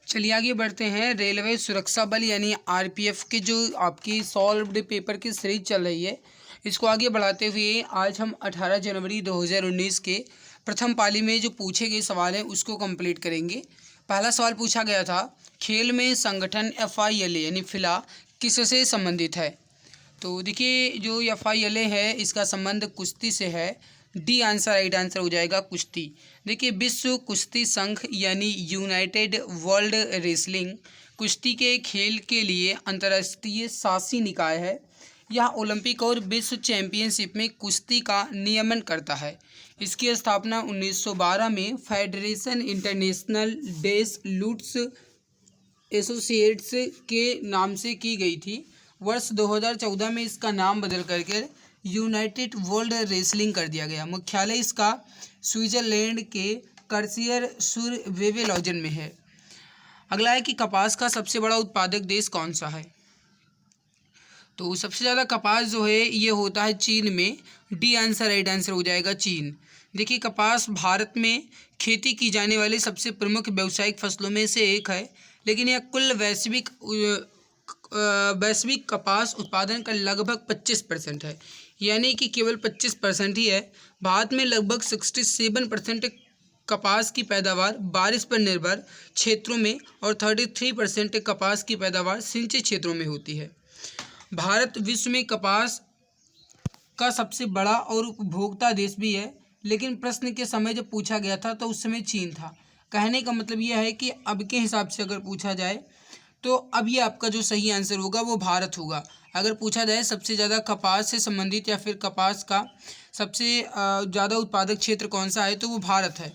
चलिए आगे बढ़ते हैं। रेलवे सुरक्षा बल यानी आरपीएफ के जो आपकी सॉल्व्ड पेपर की सीरीज चल रही है, इसको आगे बढ़ाते हुए आज हम 18 जनवरी 2019 के प्रथम पाली में जो पूछे गए सवाल हैं उसको कंप्लीट करेंगे। पहला सवाल पूछा गया था, खेल में संगठन FILA यानी फिला किससे संबंधित है। तो देखिए जो FILA है इसका संबंध कुश्ती से है। डी आंसर राइट आंसर हो जाएगा कुश्ती। देखिए विश्व कुश्ती संघ यानी यूनाइटेड वर्ल्ड रेसलिंग कुश्ती के खेल के लिए अंतर्राष्ट्रीय शासी निकाय है। यह ओलंपिक और विश्व चैंपियनशिप में कुश्ती का नियमन करता है। इसकी स्थापना 1912 में फेडरेशन इंटरनेशनल डेस लूट्स एसोसिएट्स के नाम से की गई थी। वर्ष 2014 में इसका नाम बदल करके यूनाइटेड वर्ल्ड रेसलिंग कर दिया गया। मुख्यालय इसका स्विट्जरलैंड के कर्सियर सुर वेवेलॉजन में है। अगला है कि कपास का सबसे बड़ा उत्पादक देश कौन सा है। तो सबसे ज़्यादा कपास जो है ये होता है चीन में। डी आंसर राइट आंसर हो जाएगा चीन। देखिए कपास भारत में खेती की जाने वाली सबसे प्रमुख व्यावसायिक फसलों में से एक है, लेकिन यह कुल वैश्विक कपास उत्पादन का लगभग 25% है, यानी कि केवल 25% ही है। भारत में लगभग 67% कपास की पैदावार बारिश पर निर्भर क्षेत्रों में और 33% कपास की पैदावार सिंचित क्षेत्रों में होती है। भारत विश्व में कपास का सबसे बड़ा और उपभोक्ता देश भी है, लेकिन प्रश्न के समय जब पूछा गया था तो उस समय चीन था। कहने का मतलब यह है कि अब के हिसाब से अगर पूछा जाए तो अब ये आपका जो सही आंसर होगा वो भारत होगा। अगर पूछा जाए सबसे ज़्यादा कपास से संबंधित या फिर कपास का सबसे ज़्यादा उत्पादक क्षेत्र कौन सा है तो वो भारत है।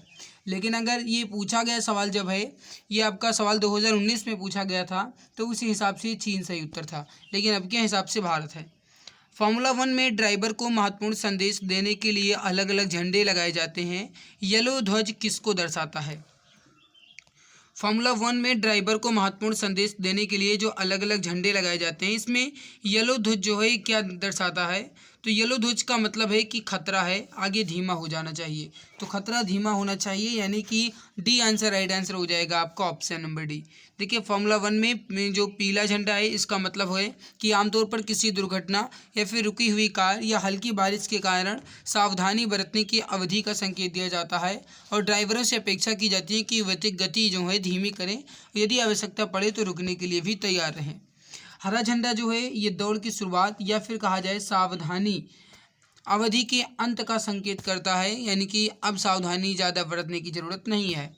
लेकिन अगर ये पूछा गया सवाल जब है, ये आपका सवाल 2019 में पूछा गया था तो उसी हिसाब से चीन सही उत्तर था, लेकिन अब के हिसाब से भारत है। फार्मूला 1 में ड्राइवर को महत्वपूर्ण संदेश देने के लिए अलग अलग झंडे लगाए जाते हैं। येलो ध्वज किसको दर्शाता है। फार्मूला 1 में ड्राइवर को महत्वपूर्ण संदेश देने के लिए जो अलग अलग झंडे लगाए जाते हैं, इसमें येलो ध्वज जो है क्या दर्शाता है। तो येलो ध्वज का मतलब है कि खतरा है, आगे धीमा हो जाना चाहिए। तो खतरा धीमा होना चाहिए, यानी कि डी आंसर राइट आंसर हो जाएगा आपका ऑप्शन नंबर डी। देखिए फार्मूला 1 में जो पीला झंडा है इसका मतलब है कि आमतौर पर किसी दुर्घटना या फिर रुकी हुई कार या हल्की बारिश के कारण सावधानी बरतने की अवधि का संकेत दिया जाता है और ड्राइवरों से अपेक्षा की जाती है कि वे गति जो है धीमी करें, यदि आवश्यकता पड़े तो रुकने के लिए भी तैयार रहें। हरा झंडा जो है ये दौड़ की शुरुआत या फिर कहा जाए सावधानी अवधि के अंत का संकेत करता है, यानी कि अब सावधानी ज़्यादा बरतने की ज़रूरत नहीं है।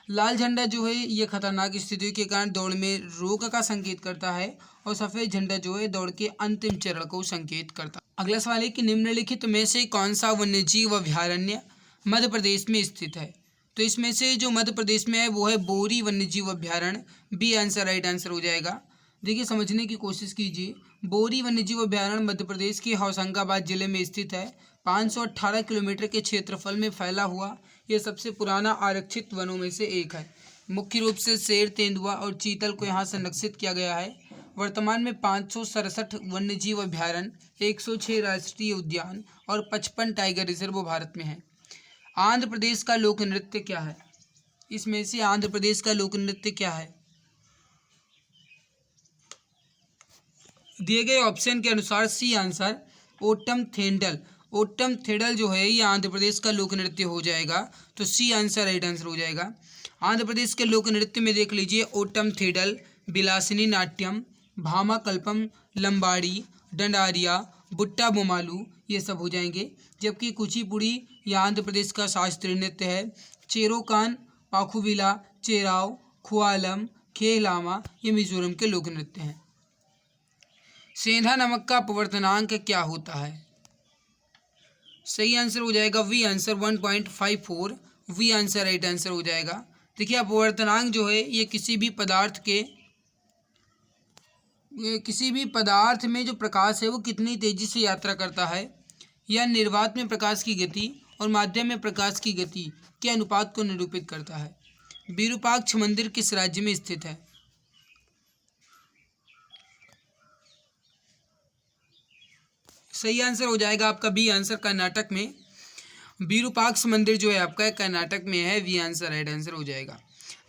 लाल झंडा जो है ये खतरनाक स्थितियों के कारण दौड़ में रोक का संकेत करता है और सफ़ेद झंडा जो है दौड़ के अंतिम चरण को संकेत करता है। अगला सवाल है कि निम्नलिखित में से कौन सा वन्यजीव अभयारण्य मध्य प्रदेश में स्थित है। तो इसमें से जो मध्य प्रदेश में है वो है बोरी वन्यजीव अभयारण्य। बी आंसर राइट आंसर हो जाएगा। देखिए समझने की कोशिश कीजिए। बोरी वन्यजीव अभयारण्य मध्य प्रदेश के होशंगाबाद जिले में स्थित है। 518 किलोमीटर के क्षेत्रफल में फैला हुआ यह सबसे पुराना आरक्षित वनों में से एक है। मुख्य रूप से शेर, तेंदुआ और चीतल को यहाँ संरक्षित किया गया है। वर्तमान में 567 वन्यजीव अभयारण्य, 106 राष्ट्रीय उद्यान और 55 टाइगर रिजर्व भारत में है। आंध्र प्रदेश का लोक नृत्य क्या है। इसमें से आंध्र प्रदेश का लोक नृत्य क्या है। दिए गए ऑप्शन के अनुसार सी आंसर ओटम थेंडल। ओटम थेडल जो है ये आंध्र प्रदेश का लोक नृत्य हो जाएगा, तो सी आंसर राइट आंसर हो जाएगा। आंध्र प्रदेश के लोक नृत्य में देख लीजिए ओटम थेडल, बिलासिनी नाट्यम, भामा कल्पम, लंबाड़ी, डंडारिया, बुट्टा बोमालू ये सब हो जाएंगे। जबकि कुचिपुड़ी ये आंध्र प्रदेश का शास्त्रीय नृत्य है। चेरोकान, पाखुविला, चेराव, खुआलम, खेलामा ये मिजोरम के लोक नृत्य हैं। सेंधा नमक का अपवर्तनांक क्या होता है। सही आंसर हो जाएगा B answer 1.54। B answer right answer हो जाएगा। देखिए अपवर्तनांक जो है ये किसी भी पदार्थ में जो प्रकाश है वो कितनी तेजी से यात्रा करता है या निर्वात में प्रकाश की गति और माध्यम में प्रकाश की गति के अनुपात को निरूपित करता है। विरूपाक्ष मंदिर किस राज्य में स्थित है। सही आंसर हो जाएगा आपका बी आंसर कर्नाटक में। विरूपाक्ष मंदिर जो है आपका कर्नाटक में है, वी आंसर राइट आंसर हो जाएगा।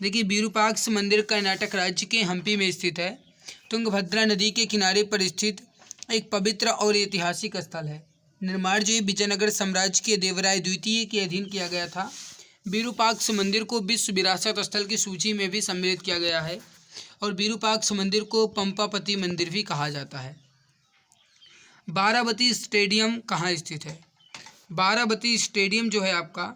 देखिए विरूपाक्ष मंदिर कर्नाटक राज्य के हम्पी में स्थित है। तुंगभद्रा नदी के किनारे पर स्थित एक पवित्र और ऐतिहासिक स्थल है। निर्माण जो है विजयनगर साम्राज्य के देवराय द्वितीय के अधीन किया गया था। विरूपाक्ष मंदिर को विश्व विरासत स्थल की सूची में भी सम्मिलित किया गया है और विरूपाक्ष मंदिर को पंपापति मंदिर भी कहा जाता है। बाराबती स्टेडियम कहाँ स्थित है? बाराबती स्टेडियम जो है आपका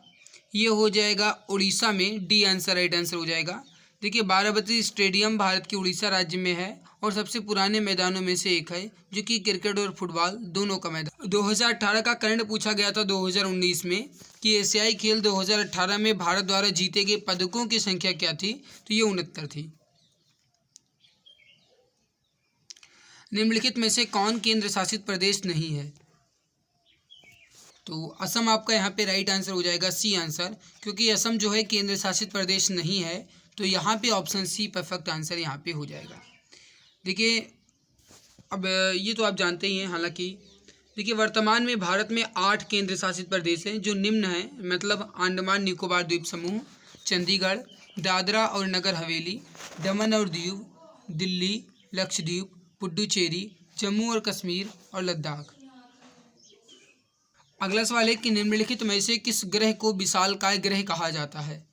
ये हो जाएगा उड़ीसा में, डी आंसर राइट आंसर हो जाएगा। देखिए बाराबती स्टेडियम भारत के उड़ीसा राज्य में है और सबसे पुराने मैदानों में से एक है, जो कि क्रिकेट और फुटबॉल दोनों का मैदान। 2018 का करंट पूछा गया था 2019 में कि एशियाई खेल 2018 में भारत द्वारा जीते गए पदकों की संख्या क्या थी, तो ये 69 थी। निम्नलिखित में से कौन केंद्र शासित प्रदेश नहीं है? तो असम आपका यहाँ पे राइट आंसर हो जाएगा, सी आंसर, क्योंकि असम जो है केंद्र शासित प्रदेश नहीं है, तो यहाँ पे ऑप्शन सी परफेक्ट आंसर यहाँ पे हो जाएगा। देखिए अब ये तो आप जानते ही हैं, हालांकि देखिए वर्तमान में भारत में 8 केंद्र शासित प्रदेश हैं जो निम्न हैं, मतलब अंडमान निकोबार द्वीप समूह, चंडीगढ़, दादरा और नगर हवेली, दमन और दीव, दिल्ली, लक्षद्वीप, पुडुचेरी, जम्मू और कश्मीर और लद्दाख। अगला सवाल है कि निम्नलिखित में से किस ग्रह को विशालकाय ग्रह कहा जाता है?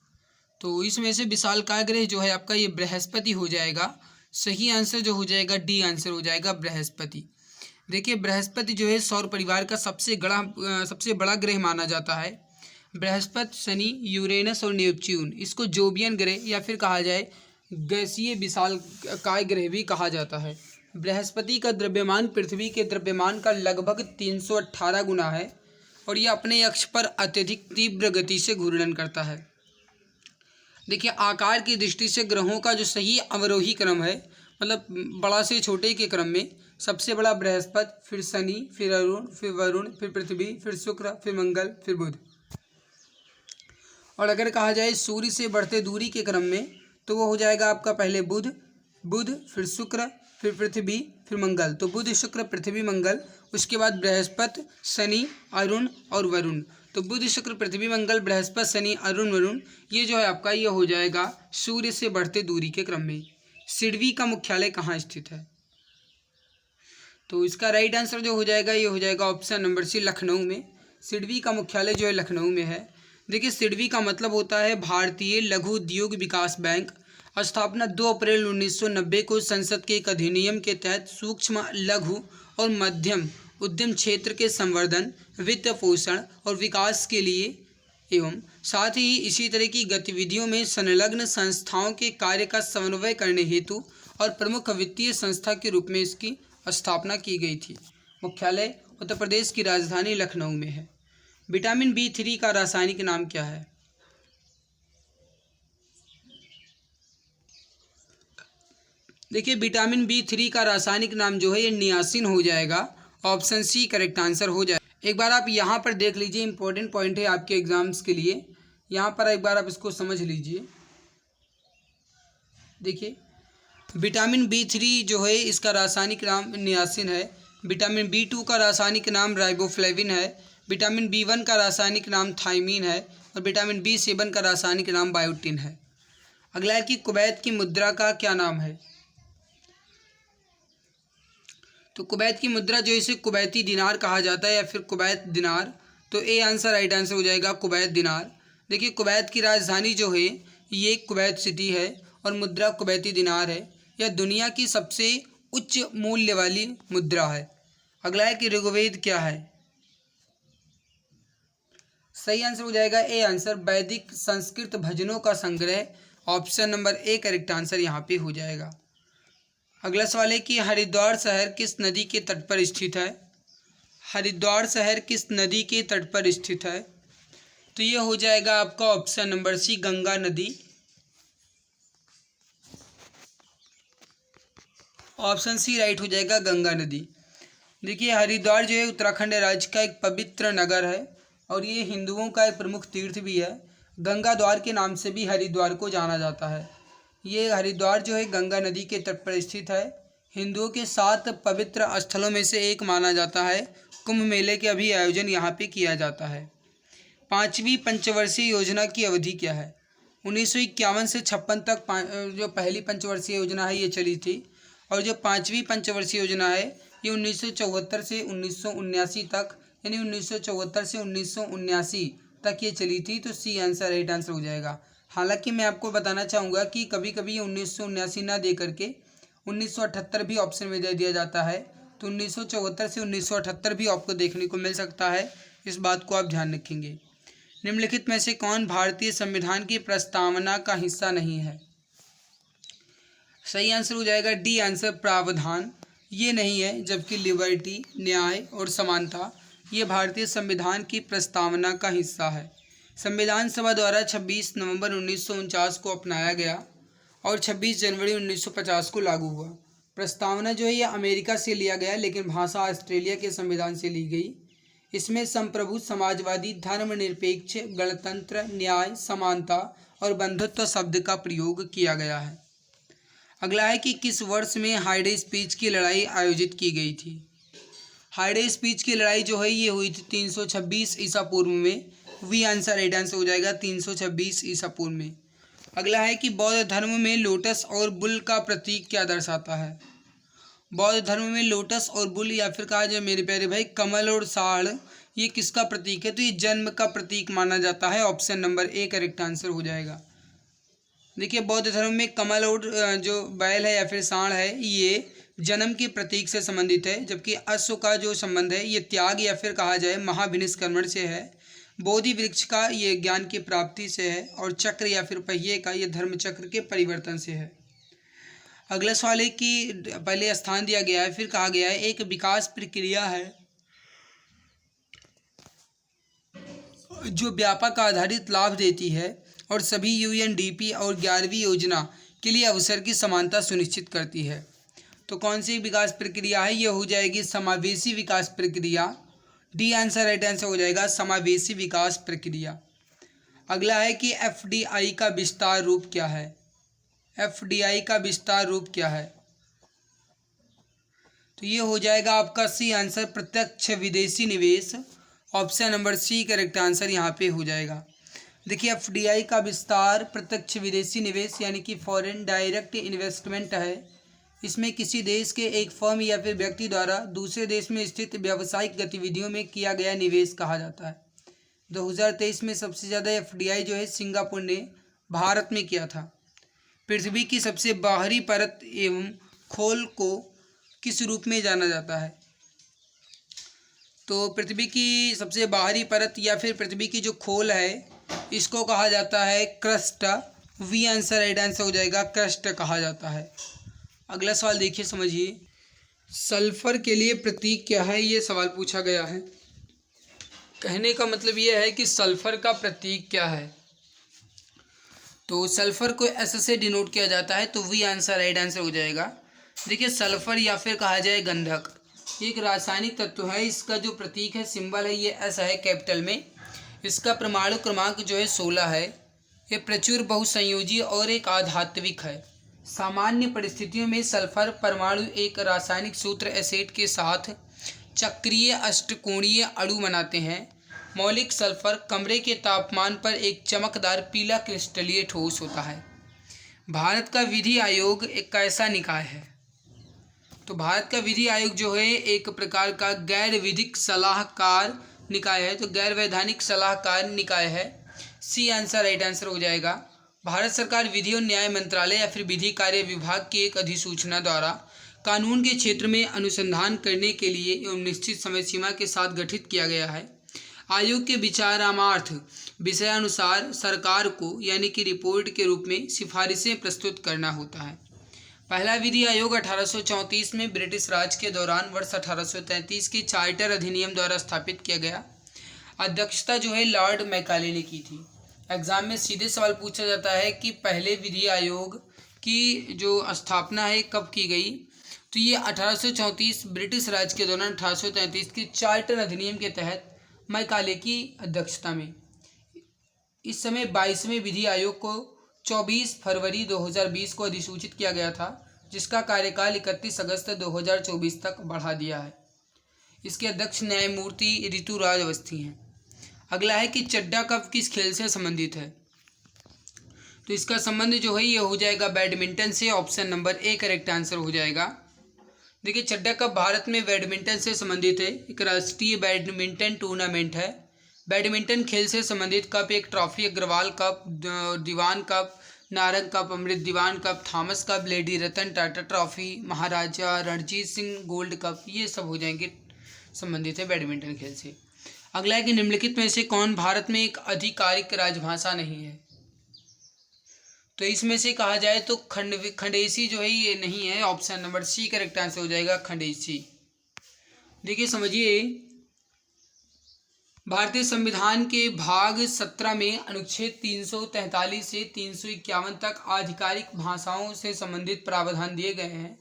तो इसमें से विशालकाय ग्रह जो है आपका ये बृहस्पति हो जाएगा। सही आंसर जो हो जाएगा डी आंसर हो जाएगा, बृहस्पति। देखिए बृहस्पति जो है सौर परिवार का सबसे बड़ा ग्रह माना जाता है। बृहस्पति, शनि, यूरेनस और नेपच्यून, इसको जोवियन ग्रह या फिर कहा जाए गैसीय विशालकाय ग्रह भी कहा जाता है। बृहस्पति का द्रव्यमान पृथ्वी के द्रव्यमान का लगभग 318 गुना है और यह अपने अक्ष पर अत्यधिक तीव्र गति से घूर्णन करता है। देखिए आकार की दृष्टि से ग्रहों का जो सही अवरोही क्रम है, मतलब बड़ा से छोटे के क्रम में सबसे बड़ा बृहस्पति, फिर शनि, फिर अरुण, फिर वरुण, फिर पृथ्वी, फिर शुक्र, फिर मंगल, फिर बुध। और अगर कहा जाए सूर्य से बढ़ते दूरी के क्रम में तो वो हो जाएगा आपका पहले बुध, फिर शुक्र, फिर पृथ्वी, फिर मंगल। तो बुध, शुक्र, पृथ्वी, मंगल, उसके बाद बृहस्पति, शनि, अरुण और वरुण। तो बुध, शुक्र, पृथ्वी, मंगल, बृहस्पति, शनि, अरुण, वरुण, ये जो है आपका ये हो जाएगा सूर्य से बढ़ते दूरी के क्रम में। सिडबी का मुख्यालय कहाँ स्थित है? तो इसका राइट आंसर जो हो जाएगा ये हो जाएगा ऑप्शन नंबर सी, लखनऊ में। सिडबी का मुख्यालय जो है लखनऊ में है। देखिए सिडबी का मतलब होता है भारतीय लघु उद्योग विकास बैंक। स्थापना 2 अप्रैल 1990 को संसद के एक अधिनियम के तहत सूक्ष्म, लघु और मध्यम उद्यम क्षेत्र के संवर्धन, वित्त पोषण और विकास के लिए एवं साथ ही इसी तरह की गतिविधियों में संलग्न संस्थाओं के कार्य का समन्वय करने हेतु और प्रमुख वित्तीय संस्था के रूप में इसकी स्थापना की गई थी। मुख्यालय उत्तर प्रदेश की राजधानी लखनऊ में है। विटामिन B3 का रासायनिक नाम क्या है? देखिए विटामिन B3 का रासायनिक नाम जो है ये नियासिन हो जाएगा। ऑप्शन सी करेक्ट आंसर हो जाए। एक बार आप यहाँ पर देख लीजिए, इंपॉर्टेंट पॉइंट है आपके एग्जाम्स के लिए। यहाँ पर एक बार आप इसको समझ लीजिए। देखिए विटामिन B3 जो है इसका रासायनिक नाम नियासिन है। विटामिन B2 का रासायनिक नाम राइबोफ्लेविन है। विटामिन B1 का रासायनिक नाम थायमीन है और विटामिन B7 का रासायनिक नाम बायोटिन है। अगला है कि कुवैत की मुद्रा का क्या नाम है? तो कुवैत की मुद्रा जो है इसे कुवैती दिनार कहा जाता है या फिर कुवैत दिनार। तो ए आंसर राइट आंसर हो जाएगा, कुवैत दिनार। देखिए कुवैत की राजधानी जो है ये कुवैत सिटी है और मुद्रा कुवैती दिनार है। यह दुनिया की सबसे उच्च मूल्य वाली मुद्रा है। अगला है कि ऋग्वेद क्या है? सही आंसर हो जाएगा ए आंसर, वैदिक संस्कृत भजनों का संग्रह। Option number A correct answer यहाँ पे हो जाएगा। अगला सवाल है कि हरिद्वार शहर किस नदी के तट पर स्थित है? हरिद्वार शहर किस नदी के तट पर स्थित है? तो ये हो जाएगा आपका ऑप्शन नंबर सी, गंगा नदी। ऑप्शन सी राइट हो जाएगा, गंगा नदी। देखिए हरिद्वार जो है उत्तराखंड राज्य का एक पवित्र नगर है और ये हिंदुओं का एक प्रमुख तीर्थ भी है। गंगा द्वार के नाम से भी हरिद्वार को जाना जाता है। ये हरिद्वार जो है गंगा नदी के तट पर स्थित है। हिंदुओं के 7 पवित्र स्थलों में से एक माना जाता है। कुंभ मेले के अभी आयोजन यहाँ पे किया जाता है। पाँचवीं पंचवर्षीय योजना की अवधि क्या है? 1951 से 56 तक जो पहली पंचवर्षीय योजना है ये चली थी, और जो पाँचवीं पंचवर्षीय योजना है ये 1974 से 1979 तक, यानी 1974 से 1979 तक ये चली थी। तो सी आंसर राइट आंसर हो जाएगा। हालांकि मैं आपको बताना चाहूँगा कि कभी कभी ये 1979 ना दे करके 1978 भी ऑप्शन में दे दिया जाता है, तो 1974 से 1978 भी आपको देखने को मिल सकता है। इस बात को आप ध्यान रखेंगे। निम्नलिखित में से कौन भारतीय संविधान की प्रस्तावना का हिस्सा नहीं है? सही आंसर हो जाएगा डी आंसर, प्रावधान ये नहीं है, जबकि लिबर्टी, न्याय और समानता ये भारतीय संविधान की प्रस्तावना का हिस्सा है। संविधान सभा द्वारा 26 नवंबर 1949 को अपनाया गया और 26 जनवरी 1950 को लागू हुआ। प्रस्तावना जो है ये अमेरिका से लिया गया, लेकिन भाषा ऑस्ट्रेलिया के संविधान से ली गई। इसमें संप्रभु, समाजवादी, धर्मनिरपेक्ष, गणतंत्र, न्याय, समानता और बंधुत्व शब्द का प्रयोग किया गया है। अगला है कि किस वर्ष में हाइडे स्पीच की लड़ाई आयोजित की गई थी? हाइडे स्पीच की लड़ाई जो है ये हुई थी 326 ईसा पूर्व में। वी आंसर राइट आंसर हो जाएगा, 326 ईसा पूर्व में। अगला है कि बौद्ध धर्म में लोटस और बुल का प्रतीक क्या दर्शाता है? बौद्ध धर्म में लोटस और बुल, या फिर कहा जाए मेरे प्यारे भाई कमल और साड़, ये किसका प्रतीक है? तो ये जन्म का प्रतीक माना जाता है। Option number A correct answer हो जाएगा। देखिए बौद्ध धर्म में कमल और जो बैल है या फिर सांड है ये जन्म के प्रतीक से संबंधित है, जबकि अश्व का जो संबंध है ये त्याग या फिर कहा जाए महाभिनिष्क्रमण से है। बोधि वृक्ष का ये ज्ञान की प्राप्ति से है, और चक्र या फिर पहिए का ये धर्म चक्र के परिवर्तन से है। अगला सवाल है कि पहले स्थान दिया गया है, फिर कहा गया है एक विकास प्रक्रिया है जो व्यापक आधारित लाभ देती है और सभी यूएनडीपी और 11वीं योजना के लिए अवसर की समानता सुनिश्चित करती है। तो कौन सी विकास प्रक्रिया है? ये हो जाएगी समावेशी विकास प्रक्रिया। डी आंसर राइट आंसर हो जाएगा, समावेशी विकास प्रक्रिया। अगला है कि एफडीआई का विस्तार रूप क्या है? एफडीआई का विस्तार रूप क्या है? तो ये हो जाएगा आपका सी आंसर, प्रत्यक्ष विदेशी निवेश। Option number C correct answer यहाँ पे हो जाएगा। देखिए एफडीआई का विस्तार प्रत्यक्ष विदेशी निवेश यानी कि फॉरेन डायरेक्ट इन्वेस्टमेंट है। इसमें किसी देश के एक फर्म या फिर व्यक्ति द्वारा दूसरे देश में स्थित व्यावसायिक गतिविधियों में किया गया निवेश कहा जाता है। 2023 में सबसे ज़्यादा एफडीआई जो है सिंगापुर ने भारत में किया था। पृथ्वी की सबसे बाहरी परत एवं खोल को किस रूप में जाना जाता है? तो पृथ्वी की सबसे बाहरी परत या फिर पृथ्वी की जो खोल है इसको कहा जाता है crust. B answer right answer हो जाएगा, क्रस्ट कहा जाता है। अगला सवाल देखिए, समझिए। सल्फर के लिए प्रतीक क्या है? ये सवाल पूछा गया है। कहने का मतलब ये है कि सल्फर का प्रतीक क्या है। तो सल्फर को एस से डिनोट किया जाता है, तो वी आंसर राइट आंसर हो जाएगा। देखिए सल्फर या फिर कहा जाए गंधक एक रासायनिक तत्व है। इसका जो प्रतीक है, सिंबल है, ये एस है कैपिटल में। इसका परमाणु क्रमांक जो है 16 है। ये प्रचुर बहुसंयोजी और एक आधात्विक है। सामान्य परिस्थितियों में सल्फर परमाणु एक रासायनिक सूत्र एसिड के साथ चक्रीय अष्टकोणीय अणु बनाते हैं। मौलिक सल्फर कमरे के तापमान पर एक चमकदार पीला क्रिस्टलीय ठोस होता है। भारत का विधि आयोग एक कैसा निकाय है? तो भारत का विधि आयोग जो है एक प्रकार का गैर विधिक सलाहकार निकाय है, तो गैर वैधानिक सलाहकार निकाय है। सी आंसर राइट आंसर हो जाएगा। भारत सरकार विधि और न्याय मंत्रालय या फिर विधि कार्य विभाग की एक अधिसूचना द्वारा कानून के क्षेत्र में अनुसंधान करने के लिए एवं निश्चित समय सीमा के साथ गठित किया गया है। आयोग के विचारार्थ विषयानुसार सरकार को यानी कि रिपोर्ट के रूप में सिफारिशें प्रस्तुत करना होता है। पहला विधि आयोग 1834 में ब्रिटिश राज के दौरान वर्ष 1833 के चार्टर अधिनियम द्वारा स्थापित किया गया। अध्यक्षता जो है लॉर्ड मैकाले ने की थी। एग्जाम में सीधे सवाल पूछा जाता है कि पहले विधि आयोग की जो स्थापना है कब की गई? तो ये 1834 ब्रिटिश राज के दौरान 1833 के चार्टर अधिनियम के तहत मैकाले की अध्यक्षता में। इस समय 22वें विधि आयोग को 24 फरवरी 2020 को अधिसूचित किया गया था, जिसका कार्यकाल 31 अगस्त 2024 तक बढ़ा दिया है। इसके अध्यक्ष न्यायमूर्ति ऋतुराज अवस्थी हैं। अगला है कि चड्डा कप किस खेल से संबंधित है? तो इसका संबंध जो है ये हो जाएगा बैडमिंटन से। Option number A correct answer हो जाएगा। देखिए, चड्डा कप भारत में बैडमिंटन से संबंधित है। एक राष्ट्रीय बैडमिंटन टूर्नामेंट है। बैडमिंटन खेल से संबंधित कप एक ट्रॉफी अग्रवाल कप, दीवान कप, नारंग कप, अमृत दीवान cup, Thomas cup, lady Ratan Tata trophy, महाराजा रणजीत सिंह गोल्ड कप, ये सब हो जाएंगे संबंधित है बैडमिंटन खेल से। अगला है कि निम्नलिखित में से कौन भारत में एक आधिकारिक राजभाषा नहीं है? तो इसमें से कहा जाए तो खंडेसी जो है ये नहीं है। Option number C correct answer हो जाएगा, खंडेसी। देखिए समझिए, भारतीय संविधान के भाग 17 में अनुच्छेद 343 से 351 तक आधिकारिक भाषाओं से संबंधित प्रावधान दिए गए हैं।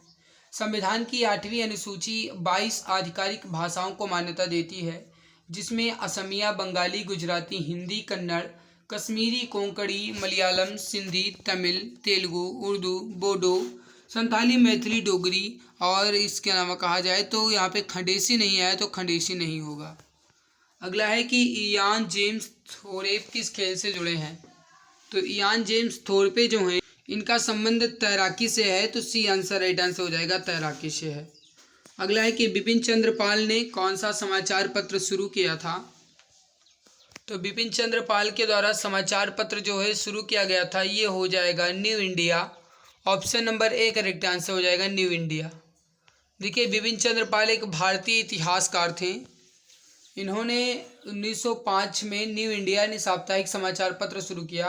संविधान की 8वीं अनुसूची 22 आधिकारिक भाषाओं को मान्यता देती है, जिसमें असमिया, बंगाली, गुजराती, हिंदी, कन्नड़, कश्मीरी, कोंकणी, मलयालम, सिंधी, तमिल, तेलुगु, उर्दू, बोडो, संथाली, मैथिली, डोगरी और इसके अलावा कहा जाए तो यहाँ पे खंडेसी नहीं आया, तो खंडेसी नहीं होगा। अगला है कि इयान जेम्स थोरेप किस खेल से जुड़े हैं? तो इयान जेम्स थोरपे जो हैं इनका संबंध तैराकी से है, तो सी आंसर राइट आंसर हो जाएगा, तैराकी से है। अगला है कि बिपिन चंद्र पाल ने कौन सा समाचार पत्र शुरू किया था? तो बिपिन चंद्र पाल के द्वारा समाचार पत्र जो है शुरू किया गया था, ये हो जाएगा new India. Option number A correct answer हो जाएगा, न्यू इंडिया। देखिए, बिपिन चंद्र पाल एक भारतीय इतिहासकार थे। इन्होंने 1905 में न्यू इंडिया ने साप्ताहिक समाचार पत्र शुरू किया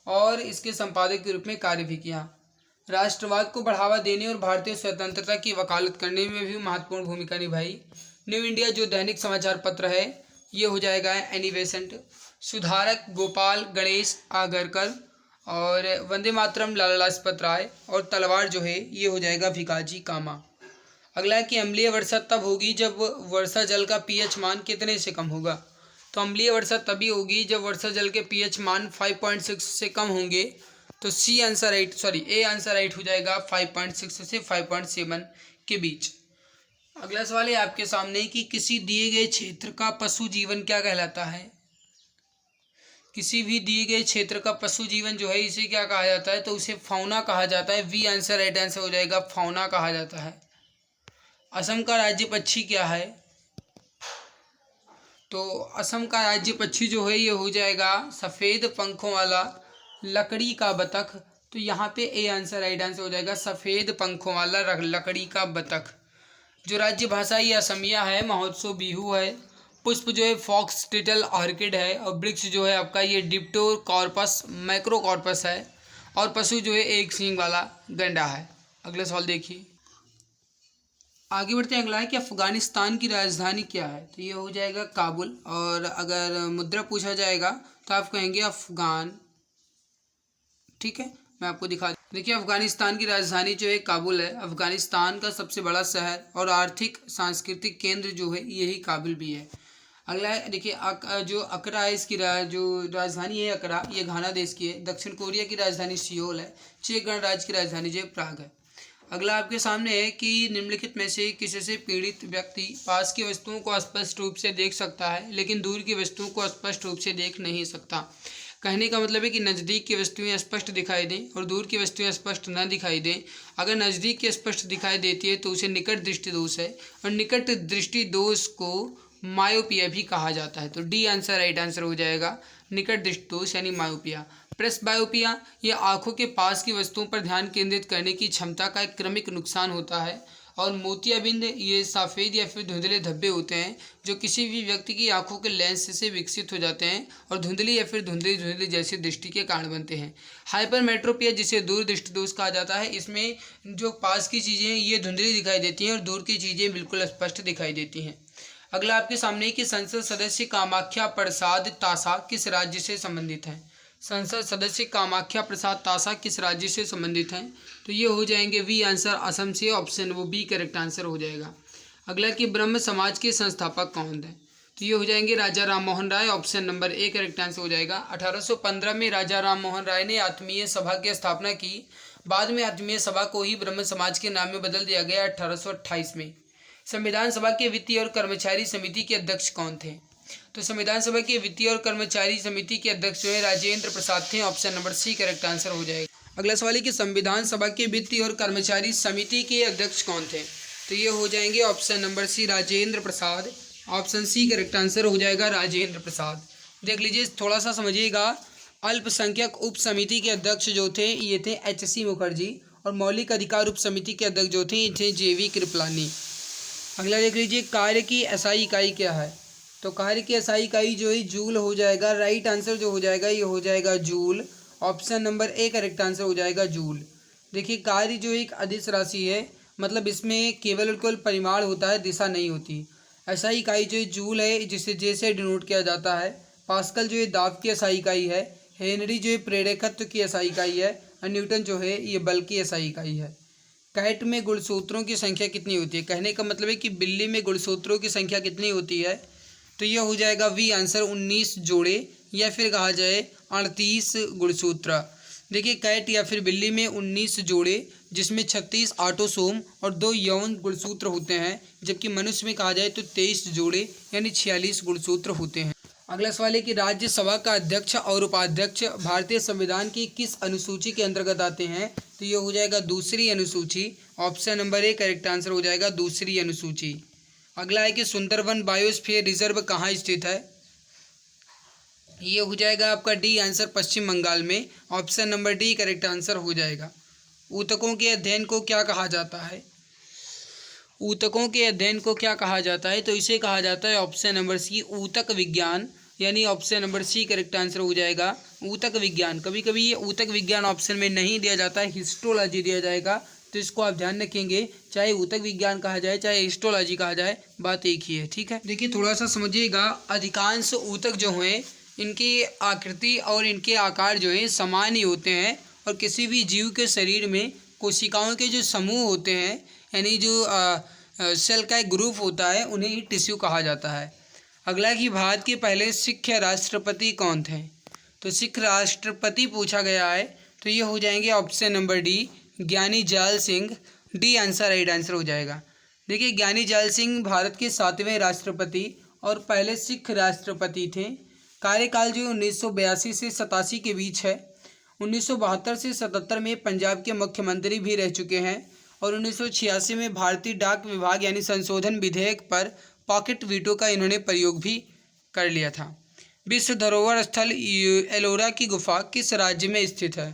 और इसके संपादक के रूप में कार्य भी किया। राष्ट्रवाद को बढ़ावा देने और भारतीय स्वतंत्रता की वकालत करने में भी महत्वपूर्ण भूमिका निभाई। न्यू इंडिया जो दैनिक समाचार पत्र है ये हो जाएगा एनी बेसेंट। सुधारक गोपाल गणेश आगरकर और वंदे मातरम लाला लाजपत राय और तलवार जो है ये हो जाएगा भिकाजी कामा। अगला है कि अम्लीय वर्षा तब होगी जब वर्षा जल का पीएच मान कितने से कम होगा? तो अम्लीय वर्षा तभी होगी जब वर्षा जल के पीएच मान 5.6 से कम होंगे, तो C answer right A answer right हो जाएगा 5.6 से 5.7 के बीच। अगला सवाल है आपके सामने कि किसी दिए गए क्षेत्र का पशु जीवन क्या कहलाता है? किसी भी दिए गए क्षेत्र का पशु जीवन जो है इसे क्या कहा जाता है? तो उसे फौना कहा जाता है। वी आंसर राइट आंसर हो जाएगा, फौना कहा जाता है। असम का राज्य पक्षी क्या है? तो असम का राज्य पक्षी जो है ये हो जाएगा सफ़ेद पंखों वाला लकड़ी का बतख। तो यहाँ पे ए आंसर राइट आंसर हो जाएगा, सफ़ेद पंखों वाला लकड़ी का बतख। जो राज्य भाषा ये असमिया है, महोत्सव बिहू है। पुष्प जो है फॉक्स टिटल ऑर्किड है और वृक्ष जो है आपका ये डिप्टोकॉर्पस मैक्रोकॉर्पस है और पशु जो है एक सींग वाला गंडा है। अगला सवाल देखिए, आगे बढ़ते हैं। अगला है कि अफगानिस्तान की राजधानी क्या है? तो ये हो जाएगा काबुल। और अगर मुद्रा पूछा जाएगा तो आप कहेंगे अफगान। ठीक है, मैं आपको दिखा, देखिए अफगानिस्तान की राजधानी जो है काबुल है। अफगानिस्तान का सबसे बड़ा शहर और आर्थिक सांस्कृतिक केंद्र जो है यही काबुल भी है। अगला है देखिए जो अकरा है, इसकी जो राजधानी है अकरा, ये घाना देश की है। दक्षिण कोरिया की राजधानी सियोल है। चेक गणराज्य की राजधानी जो है प्राग है। अगला आपके सामने है कि निम्नलिखित में से किसी से पीड़ित व्यक्ति पास की वस्तुओं को स्पष्ट रूप से देख सकता है लेकिन दूर की वस्तुओं को स्पष्ट रूप से देख नहीं सकता। कहने का मतलब है कि नज़दीक की वस्तुएं स्पष्ट दिखाई दें और दूर की वस्तुएं स्पष्ट न दिखाई दें। अगर नज़दीक की स्पष्ट दिखाई देती है तो उसे निकट दृष्टि दोष है और निकट दृष्टि दोष को मायोपिया भी कहा जाता है। तो डी आंसर राइट आंसर हो जाएगा, निकट दृष्टि दोष यानी मायोपिया। प्रेसबायोपिया ये आँखों के पास की वस्तुओं पर ध्यान केंद्रित करने की क्षमता का एक क्रमिक नुकसान होता है। और मोतियाबिंद ये सफ़ेद या फिर धुंधले धब्बे होते हैं जो किसी भी व्यक्ति की आंखों के लेंस से विकसित हो जाते हैं और धुंधली या फिर धुंधली धुंधली जैसी दृष्टि के कारण बनते हैं। हाइपरमेट्रोपिया जिसे दूर दृष्टि दोष कहा जाता है, इसमें जो पास की चीज़ें हैं ये धुंधली दिखाई देती हैं और दूर की चीज़ें बिल्कुल स्पष्ट दिखाई देती हैं। अगला आपके सामने कि संसद सदस्य कामाख्या प्रसाद तासा किस राज्य से संबंधित हैं? संसद सदस्य कामाख्या प्रसाद तासा किस राज्य से संबंधित हैं? तो ये हो जाएंगे वी आंसर असम से। ऑप्शन वो बी करेक्ट आंसर हो जाएगा। अगला कि ब्रह्म समाज के संस्थापक कौन थे? तो ये हो जाएंगे Raja Ram Mohan Roy. Option number A correct answer हो जाएगा। 1815 में राजा राम मोहन राय ने आत्मीय सभा की स्थापना की। बाद में आत्मीय सभा को ही ब्रह्म समाज के नाम में बदल दिया गया 1828 में। संविधान सभा के वित्तीय और कर्मचारी समिति के अध्यक्ष कौन थे? तो संविधान सभा के वित्तीय और कर्मचारी समिति के अध्यक्ष जो है राजेंद्र प्रसाद थे। Option number C correct answer हो जाएगा। अगला सवाल है कि संविधान सभा के वित्तीय और कर्मचारी समिति के अध्यक्ष कौन थे? तो ये हो जाएंगे ऑप्शन नंबर सी Rajendra Prasad. Option C correct answer हो जाएगा राजेंद्र प्रसाद। देख लीजिए, थोड़ा सा समझिएगा। अल्पसंख्यक उप समिति के अध्यक्ष जो थे ये थे HC मुखर्जी, और मौलिक अधिकार उप समिति के अध्यक्ष जो थे ये थे JV कृपलानी। अगला देख लीजिए, कार्य की SI इकाई क्या है? तो कार्य की SI इकाई जो है जूल हो जाएगा। राइट आंसर जो हो जाएगा ये हो जाएगा joule. Option number A correct answer हो जाएगा जूल। देखिए, कार्य जो एक अदिश राशि है, मतलब इसमें केवल और केवल परिमाण होता है, दिशा नहीं होती। SI इकाई जो है जूल है, जिसे जे से डिनोट किया जाता है। पास्कल जो है दाब की SI इकाई है। हेनरी जो है प्रेरकत्व की SI इकाई है। और न्यूटन जो है ये बल की SI इकाई है। कैट में गुणसूत्रों की संख्या कितनी होती है? कहने का मतलब है कि बिल्ली में गुणसूत्रों की संख्या कितनी होती है? तो यह हो जाएगा वी आंसर 19 जोड़े, या फिर कहा जाए 38 गुणसूत्र। देखिए, कैट या फिर बिल्ली में 19 जोड़े, जिसमें 36 ऑटोसोम और 2 यौन गुणसूत्र होते हैं, जबकि मनुष्य में कहा जाए तो 23 जोड़े यानी 46 गुणसूत्र होते हैं। अगला सवाल है कि राज्यसभा का अध्यक्ष और उपाध्यक्ष भारतीय संविधान की किस अनुसूची के अंतर्गत आते हैं? तो ये हो जाएगा दूसरी अनुसूची। Option number A correct answer हो जाएगा दूसरी अनुसूची। अगला है कि सुंदरवन बायोस्फीयर रिजर्व कहाँ स्थित है? ये हो जाएगा आपका डी आंसर पश्चिम बंगाल में। Option number D correct answer हो जाएगा। ऊतकों के अध्ययन को क्या कहा जाता है? ऊतकों के अध्ययन को क्या कहा जाता है? तो इसे कहा जाता है ऑप्शन नंबर सी ऊतक विज्ञान, यानी option number C correct answer हो जाएगा ऊतक विज्ञान। कभी कभी ये ऊतक विज्ञान ऑप्शन में नहीं दिया जाता है, हिस्टोलॉजी दिया जाएगा, तो इसको आप ध्यान रखेंगे। चाहे ऊतक विज्ञान कहा जाए चाहे हिस्टोलॉजी कहा जाए, बात एक ही है। ठीक है, देखिए थोड़ा सा समझिएगा। अधिकांश ऊतक जो हैं इनकी आकृति और इनके आकार जो है समान ही होते हैं, और किसी भी जीव के शरीर में कोशिकाओं के जो समूह होते हैं, यानी जो सेल का एक ग्रुप होता है, उन्हें ही टिश्यू कहा जाता है। अगला कि भारत के पहले सिख राष्ट्रपति कौन थे? तो सिख राष्ट्रपति पूछा गया है, तो ये हो जाएंगे ऑप्शन नंबर डी ज्ञानी gel Singh. D answer right answer हो जाएगा। देखिए, ज्ञानी जैल सिंह भारत के 7वें राष्ट्रपति और पहले सिख राष्ट्रपति थे। कार्यकाल जो 1982 से 87 के बीच है। 1972 से 77 में पंजाब के मुख्यमंत्री भी रह चुके हैं, और 1986 में भारतीय डाक विभाग यानी संशोधन विधेयक पर पॉकेट वीटो का इन्होंने प्रयोग भी कर लिया था। विश्व धरोहर स्थल एलोरा की गुफा किस राज्य में स्थित है?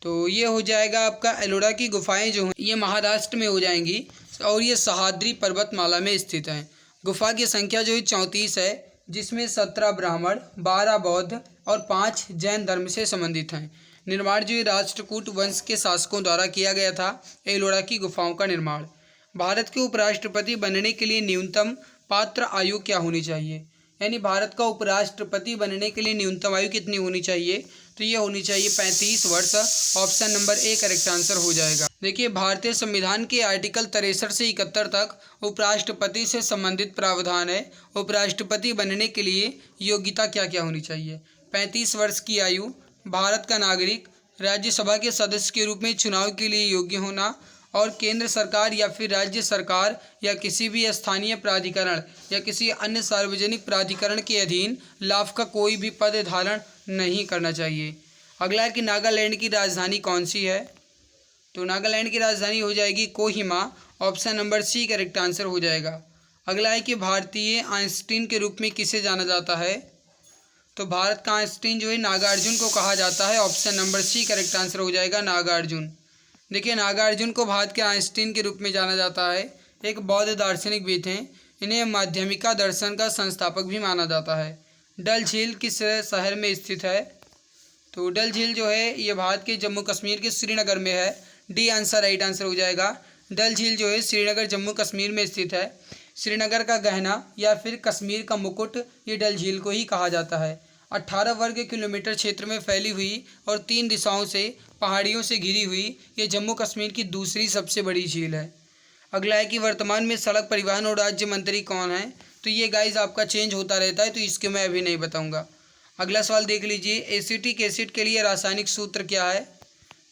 तो ये हो जाएगा आपका एलोरा की गुफाएं जो हैं ये महाराष्ट्र में हो जाएंगी, और ये सह्याद्री पर्वतमाला में स्थित हैं। गुफा की संख्या जो है 34 है, जिसमें 17 ब्राह्मण, 12 बौद्ध और 5 जैन धर्म से संबंधित हैं। निर्माण जो है राष्ट्रकूट वंश के शासकों द्वारा किया गया था एलोरा की गुफाओं का निर्माण। भारत के उपराष्ट्रपति बनने के लिए न्यूनतम पात्र आयु क्या होनी चाहिए? यानी भारत का उपराष्ट्रपति बनने के लिए न्यूनतम आयु कितनी होनी चाहिए? तो ये होनी चाहिए 35 वर्ष। Option number A correct answer हो जाएगा। देखिए, भारतीय संविधान के आर्टिकल 63 से 71 तक उपराष्ट्रपति से संबंधित प्रावधान है। उपराष्ट्रपति बनने के लिए योग्यता क्या क्या होनी चाहिए? 35 वर्ष की आयु, भारत का नागरिक, राज्यसभा के सदस्य के रूप में चुनाव के लिए योग्य होना, और केंद्र सरकार या फिर राज्य सरकार या किसी भी स्थानीय प्राधिकरण या किसी अन्य सार्वजनिक प्राधिकरण के अधीन लाभ का कोई भी पद धारण नहीं करना चाहिए। अगला है कि नागालैंड की राजधानी कौन सी है? तो नागालैंड की राजधानी हो जाएगी Kohima. Option number C correct answer हो जाएगा। अगला है कि भारतीय आइंस्टीन के रूप में किसे जाना जाता है? तो भारत का आइंस्टीन जो है नागार्जुन को कहा जाता है। Option number C correct answer हो जाएगा नागार्जुन। देखिए, नागार्जुन को भारत के आइंस्टीन के रूप में जाना जाता है। एक बौद्ध दार्शनिक भी थे। इन्हें माध्यमिका दर्शन का संस्थापक भी माना जाता है। डल झील किस शहर में स्थित है? तो डल झील जो है ये भारत के जम्मू कश्मीर के श्रीनगर में है। डी आंसर राइट आंसर हो जाएगा। डल झील जो है श्रीनगर जम्मू कश्मीर में स्थित है। श्रीनगर का गहना या फिर कश्मीर का मुकुट ये डल झील को ही कहा जाता है। 18 वर्ग किलोमीटर क्षेत्र में फैली हुई और 3 दिशाओं से पहाड़ियों से घिरी हुई ये जम्मू कश्मीर की दूसरी सबसे बड़ी झील है। अगला है कि वर्तमान में सड़क परिवहन और राज्य मंत्री कौन है? तो ये गाइस आपका चेंज होता रहता है, तो इसके मैं अभी नहीं बताऊंगा। अगला सवाल देख लीजिए, एसिटिक एसिड के लिए रासायनिक सूत्र क्या है?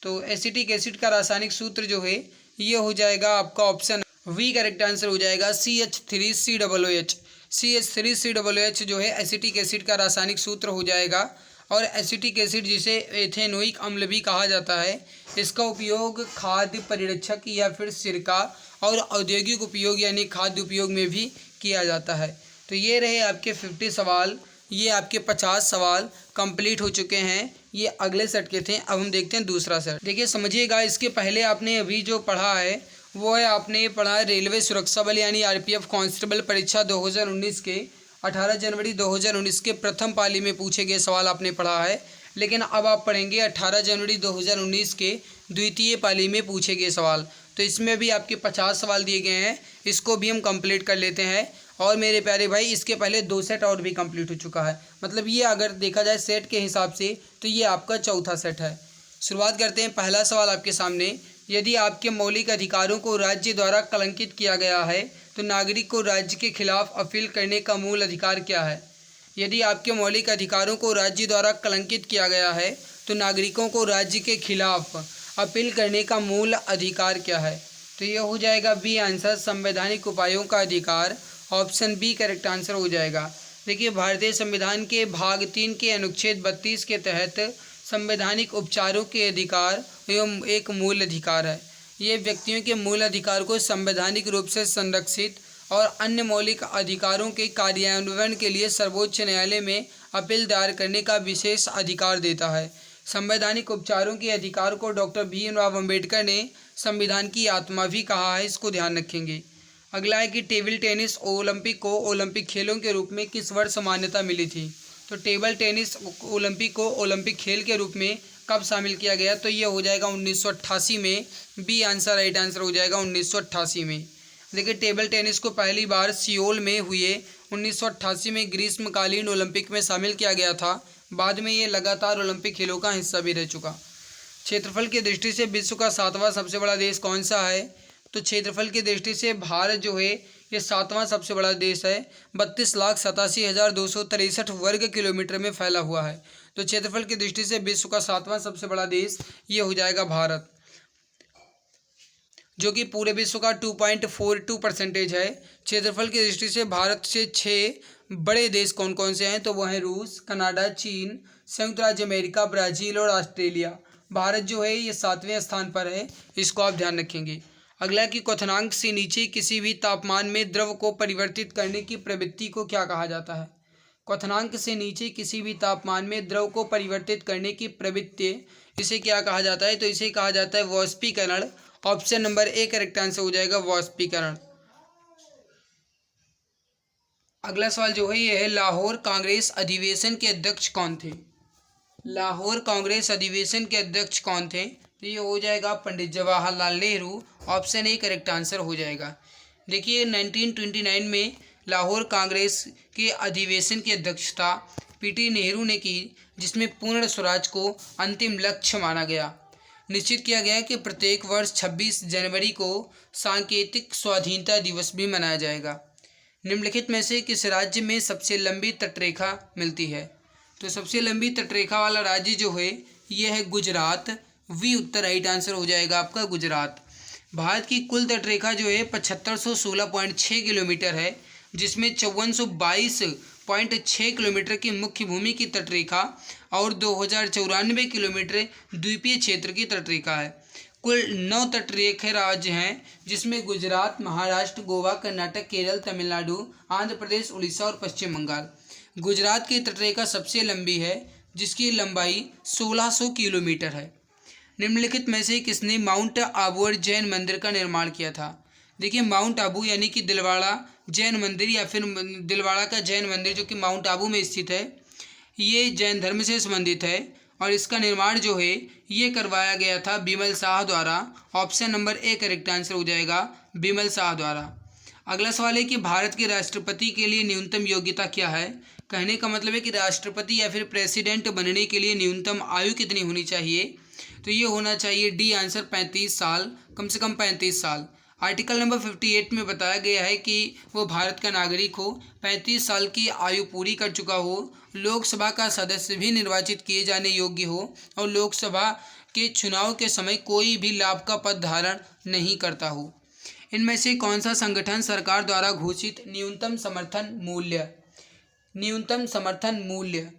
तो एसिटिक एसिड का रासायनिक सूत्र जो है ये हो जाएगा आपका ऑप्शन वी करेक्ट आंसर हो जाएगा CH3COOH। CH3COOH जो है एसिटिक एसिड का रासायनिक सूत्र हो जाएगा। और एसिटिक एसिड जिसे एथेनोइक अम्ल भी कहा जाता है, इसका उपयोग खाद्य परिरक्षक या फिर सिरका और औद्योगिक उपयोग यानी खाद्य उपयोग में भी किया जाता है। तो ये रहे आपके 50 सवाल, ये आपके 50 सवाल कंप्लीट हो चुके हैं। ये अगले सेट के थे। अब हम देखते हैं दूसरा सेट। देखिए समझिएगा, इसके पहले आपने अभी जो पढ़ा है वो है, आपने पढ़ा है रेलवे सुरक्षा बल यानी RPF कांस्टेबल परीक्षा 2019 के 18 जनवरी 2019 के प्रथम पाली में पूछे गए सवाल आपने पढ़ा है। लेकिन अब आप पढ़ेंगे 18 जनवरी 2019 के द्वितीय पाली में पूछे गए सवाल। तो इसमें भी आपके 50 सवाल दिए गए हैं, इसको भी हम कंप्लीट कर लेते हैं। और मेरे प्यारे भाई, इसके पहले 2 सेट और भी कंप्लीट हो चुका है। मतलब ये अगर देखा जाए सेट के हिसाब से तो ये आपका चौथा सेट है। शुरुआत करते हैं। पहला सवाल आपके सामने, यदि आपके मौलिक अधिकारों को राज्य द्वारा कलंकित किया गया है तो नागरिक को राज्य के खिलाफ अपील करने का मूल अधिकार क्या है? यदि आपके मौलिक अधिकारों को राज्य द्वारा कलंकित किया गया है तो नागरिकों को राज्य के खिलाफ अपील करने का मूल अधिकार क्या है? तो ये हो जाएगा बी आंसर, संवैधानिक उपायों का अधिकार। ऑप्शन बी करेक्ट आंसर हो जाएगा। देखिए, भारतीय संविधान के भाग 3 के अनुच्छेद 32 के तहत संवैधानिक उपचारों के अधिकार एवं एक मूल अधिकार है। ये व्यक्तियों के मूल अधिकार को संवैधानिक रूप से संरक्षित और अन्य मौलिक अधिकारों के कार्यान्वयन के लिए सर्वोच्च न्यायालय में अपील दायर करने का विशेष अधिकार देता है। संवैधानिक उपचारों के अधिकार को डॉक्टर भीमराव अम्बेडकर ने संविधान की आत्मा भी कहा है, इसको ध्यान रखेंगे। अगला है कि टेबल टेनिस ओलंपिक को ओलंपिक खेलों के रूप में किस वर्ष मान्यता मिली थी? तो टेबल टेनिस ओलंपिक को ओलंपिक खेल के रूप में कब शामिल किया गया? तो ये हो जाएगा 1988 में। बी आंसर राइट आंसर हो जाएगा 1988 में। देखिए, टेबल टेनिस को पहली बार सियोल में हुए 1988 में ग्रीष्मकालीन ओलंपिक में शामिल किया गया था। बाद में ये लगातार ओलंपिक खेलों का हिस्सा भी रह चुका। क्षेत्रफल की दृष्टि से विश्व का 7वां सबसे बड़ा देश कौन सा है? तो क्षेत्रफल की दृष्टि से भारत जो है ये 7वां सबसे बड़ा देश है। 32,87,263 वर्ग किलोमीटर में फैला हुआ है। तो क्षेत्रफल की दृष्टि से विश्व का 7वां सबसे बड़ा देश ये हो जाएगा भारत, जो कि पूरे विश्व का 2.42% है। क्षेत्रफल की दृष्टि से भारत से 6 बड़े देश कौन कौन से हैं? तो वो हैं रूस, कनाडा, चीन, संयुक्त राज्य अमेरिका, ब्राज़ील और ऑस्ट्रेलिया। भारत जो है ये 7वें स्थान पर है, इसको आप ध्यान रखेंगे। अगला कि क्वथनांक से नीचे किसी भी तापमान में द्रव को परिवर्तित करने की प्रवृत्ति को क्या कहा जाता है? क्वथनांक से नीचे किसी भी तापमान में द्रव को परिवर्तित करने की प्रवृत्ति, इसे क्या कहा जाता है? तो इसे कहा जाता है वाष्पीकरण। Option number A correct answer हो जाएगा, वाष्पीकरण। अगला सवाल जो है ये है, लाहौर कांग्रेस अधिवेशन के अध्यक्ष कौन थे? लाहौर कांग्रेस अधिवेशन के अध्यक्ष कौन थे? तो ये हो जाएगा Pandit Jawaharlal Nehru. Option A correct answer हो जाएगा। देखिए, 1929 में लाहौर कांग्रेस के अधिवेशन की अध्यक्षता पीटी नेहरू ने की, जिसमें पूर्ण स्वराज को अंतिम लक्ष्य माना गया। निश्चित किया गया कि प्रत्येक वर्ष 26 जनवरी को सांकेतिक स्वाधीनता दिवस भी मनाया जाएगा। निम्नलिखित में से किस राज्य में सबसे लंबी तटरेखा मिलती है? तो सबसे लंबी तटरेखा वाला राज्य जो है ये है गुजरात। वी उत्तर राइट आंसर हो जाएगा आपका, गुजरात। भारत की कुल तटरेखा जो है 7516.6 किलोमीटर है, जिसमें 5422.6 किलोमीटर की मुख्य भूमि की तटरेखा और 2094 किलोमीटर द्वीपीय क्षेत्र की तटरेखा है। कुल 9 तटरेखा राज्य हैं, जिसमें गुजरात, महाराष्ट्र, गोवा, कर्नाटक, केरल, तमिलनाडु, आंध्र प्रदेश, उड़ीसा और पश्चिम बंगाल। गुजरात की तटरेखा सबसे लंबी है, जिसकी लंबाई 1600 किलोमीटर है। निम्नलिखित में से किसने माउंट आबू जैन मंदिर का निर्माण किया था? देखिए, माउंट आबू यानी कि दिलवाड़ा जैन मंदिर या फिर दिलवाड़ा का जैन मंदिर जो कि माउंट आबू में स्थित है, ये जैन धर्म से संबंधित है और इसका निर्माण जो है ये करवाया गया था बिमल शाह द्वारा। Option number A correct answer हो जाएगा, बिमल शाह द्वारा। अगला सवाल है कि भारत के राष्ट्रपति के लिए न्यूनतम योग्यता क्या है? कहने का मतलब है कि राष्ट्रपति या फिर प्रेसिडेंट बनने के लिए न्यूनतम आयु कितनी होनी चाहिए? तो ये होना चाहिए डी आंसर 35 साल, कम से कम 35 साल। आर्टिकल नंबर 58 में बताया गया है कि वो भारत का नागरिक हो, 35 साल की आयु पूरी कर चुका हो, लोकसभा का सदस्य भी निर्वाचित किए जाने योग्य हो और लोकसभा के चुनाव के समय कोई भी लाभ का पद धारण नहीं करता हो। इनमें से कौन सा संगठन सरकार द्वारा घोषित न्यूनतम समर्थन मूल्य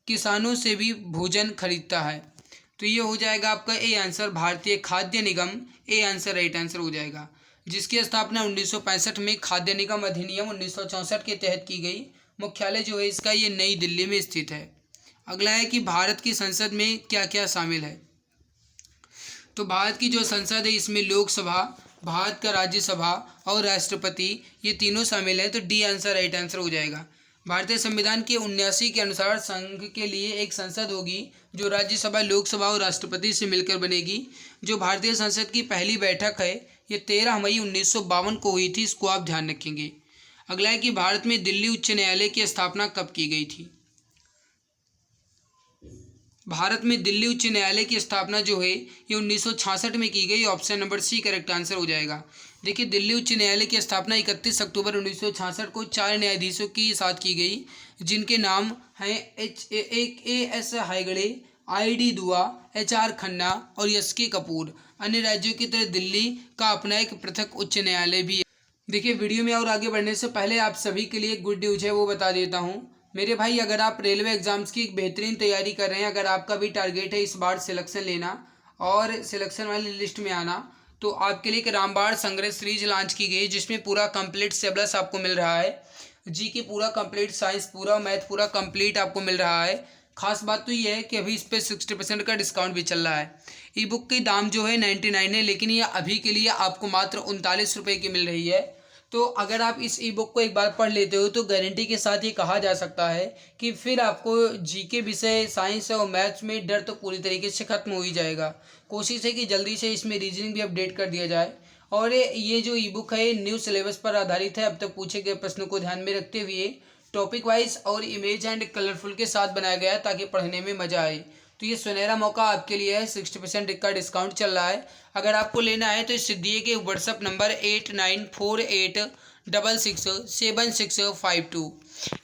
किसानों से भी भोजन खरीदता है? तो ये हो जाएगा आपका ए आंसर, भारतीय खाद्य निगम। ए आंसर राइट आंसर हो जाएगा, जिसकी स्थापना 1965 में खाद्य निगम अधिनियम 1964 के तहत की गई। मुख्यालय जो है इसका ये नई दिल्ली में स्थित है। अगला है कि भारत की संसद में क्या क्या शामिल है? तो भारत की जो संसद है इसमें लोकसभा, भारत का राज्यसभा और राष्ट्रपति ये तीनों शामिल है। तो डी आंसर राइट आंसर हो जाएगा। भारतीय संविधान के 79 के अनुसार संघ के लिए एक संसद होगी जो राज्यसभा, लोकसभा और राष्ट्रपति से मिलकर बनेगी। जो भारतीय संसद की पहली बैठक है ये 13 मई 1952 को हुई थी, इसको आप ध्यान रखेंगे। अगला है कि भारत में दिल्ली उच्च न्यायालय की स्थापना कब की गई थी? भारत में दिल्ली उच्च न्यायालय की स्थापना जो है ये 1966 में की गई। Option number C correct answer हो जाएगा। देखिए, दिल्ली उच्च न्यायालय की स्थापना 31 अक्टूबर 1966 को 4 न्यायाधीशों के साथ की गई, जिनके नाम हैं एस हेगड़े, ID दुआ, HR खन्ना और SK कपूर। अन्य राज्यों की तरह दिल्ली का अपना एक पृथक उच्च न्यायालय भी है। देखिए, वीडियो में और आगे बढ़ने से पहले आप सभी के लिए गुड न्यूज़ है वो बता देता हूँ। मेरे भाई, अगर आप रेलवे एग्ज़ाम्स की एक बेहतरीन तैयारी कर रहे हैं, अगर आपका भी टारगेट है इस बार सिलेक्शन लेना और सिलेक्शन वाली लिस्ट में आना, तो आपके लिए एक रामबाण संग्रह सीरीज लॉन्च की गई, जिसमें पूरा कंप्लीट सिलेबस आपको मिल रहा है। GK पूरा कंप्लीट, साइंस पूरा, मैथ पूरा कंप्लीट आपको मिल रहा है। खास बात तो ये है कि अभी इस पर 60% का डिस्काउंट भी चल रहा है। ई बुक की दाम जो है 99 है, लेकिन ये अभी के लिए आपको मात्र 39 रुपये की मिल रही है। तो अगर आप इस ई बुक को एक बार पढ़ लेते हो तो गारंटी के साथ ये कहा जा सकता है कि फिर आपको GK विषय, साइंस और मैथ्स में डर तो पूरी तरीके से खत्म हो ही जाएगा। कोशिश है कि जल्दी से इसमें रीजनिंग भी अपडेट कर दिया जाए। और ये जो ई बुक है न्यू सिलेबस पर आधारित है। अब तक पूछे गए प्रश्नों को ध्यान में रखते हुए टॉपिक वाइज और इमेज एंड कलरफुल के साथ बनाया गया है ताकि पढ़ने में मज़ा आए। तो ये सुनहरा मौका आपके लिए है, 60% का डिस्काउंट चल रहा है। अगर आपको लेना है तो इस दिए के व्हाट्सअप नंबर 8948667652